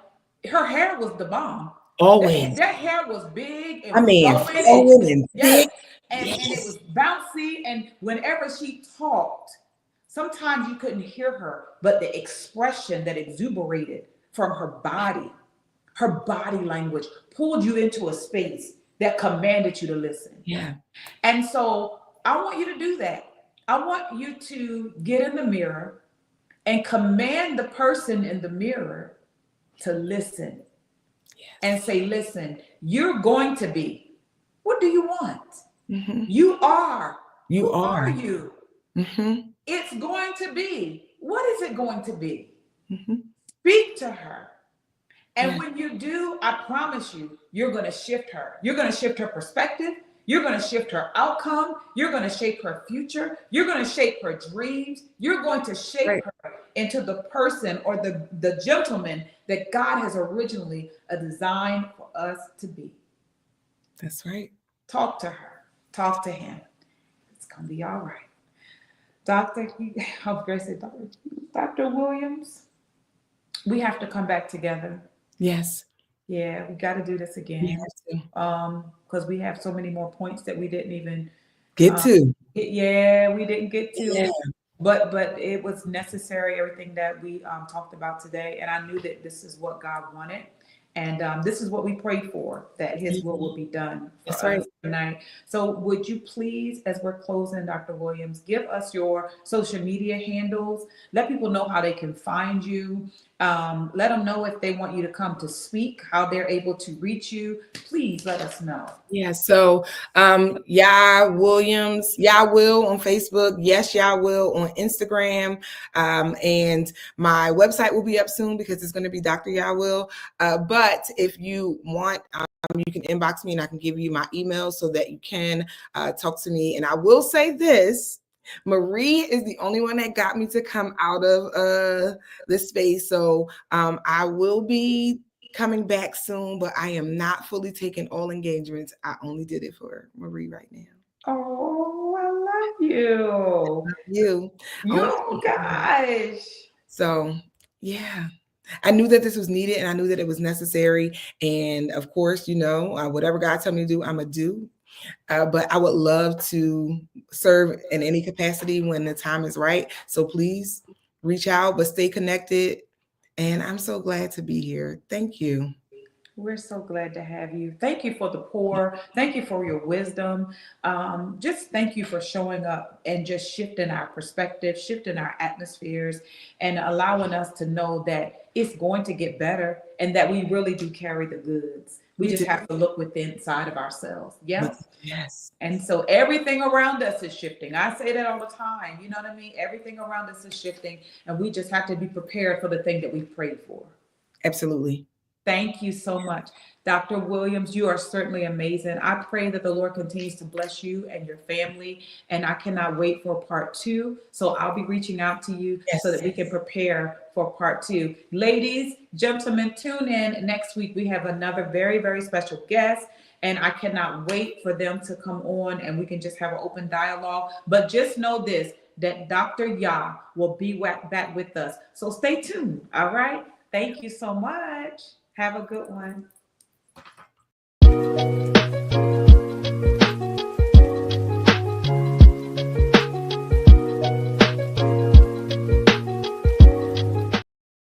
her hair was the bomb. Always. That hair was big and flowing and thick. And it was bouncy. And whenever she talked, sometimes you couldn't hear her, but the expression that exuberated from her body language pulled you into a space that commanded you to listen. Yeah. And so I want you to do that. I want you to get in the mirror and command the person in the mirror to listen. Yes. And say, listen, you're going to be. What do you want? Mm-hmm. You are. Who are you? Mm-hmm. It's going to be. What is it going to be? Mm-hmm. Speak to her. And when you do, I promise you, you're going to shift her. You're going to shift her perspective. You're going to shift her outcome. You're going to shape her future. You're going to shape her dreams. You're going to shape her into the person or the gentleman that God has originally designed for us to be. That's right. Talk to her. Talk to him. It's going to be all right. Dr. Williams, we have to come back together. Yes. Yeah, we got to do this again. Because we have so many more points that we didn't even get to. We didn't get to. Yeah. But it was necessary, everything that we talked about today. And I knew that this is what God wanted. And this is what we pray for, that his will be done for us tonight. So would you please, as we're closing, Dr. Williams, give us your social media handles. Let people know how they can find you. Let them know if they want you to come to speak, how they're able to reach you. Please let us know. Yeah, so Yah Williams, Yah Will on Facebook. Yes, Yah Will on Instagram. And my website will be up soon because it's going to be Dr. Yah Will. But if you want, you can inbox me and I can give you my email so that you can talk to me. And I will say this. Marie is the only one that got me to come out of this space. So I will be coming back soon, but I am not fully taking all engagements. I only did it for Marie right now. Oh, I love you. Oh, gosh. So, yeah. I knew that this was needed and I knew that it was necessary. And of course, whatever God tells me to do, I'm going to do. But I would love to serve in any capacity when the time is right. So please reach out, but stay connected. And I'm so glad to be here. Thank you. We're so glad to have you. Thank you for the pour. Thank you for your wisdom. Just thank you for showing up and just shifting our perspective, shifting our atmospheres, and allowing us to know that it's going to get better and that we really do carry the goods. We just have to look within inside of ourselves. Yes. Yes. And so everything around us is shifting. I say that all the time. You know what I mean? Everything around us is shifting, and we just have to be prepared for the thing that we prayed for. Absolutely. Thank you so much. Dr. Williams, you are certainly amazing. I pray that the Lord continues to bless you and your family, and I cannot wait for part 2. So I'll be reaching out to you so that we can prepare for part 2. Ladies, gentlemen, tune in. Next week, we have another very, very special guest, and I cannot wait for them to come on and we can just have an open dialogue. But just know this, that Dr. Yah will be back with us. So stay tuned. All right. Thank you so much. Have a good one.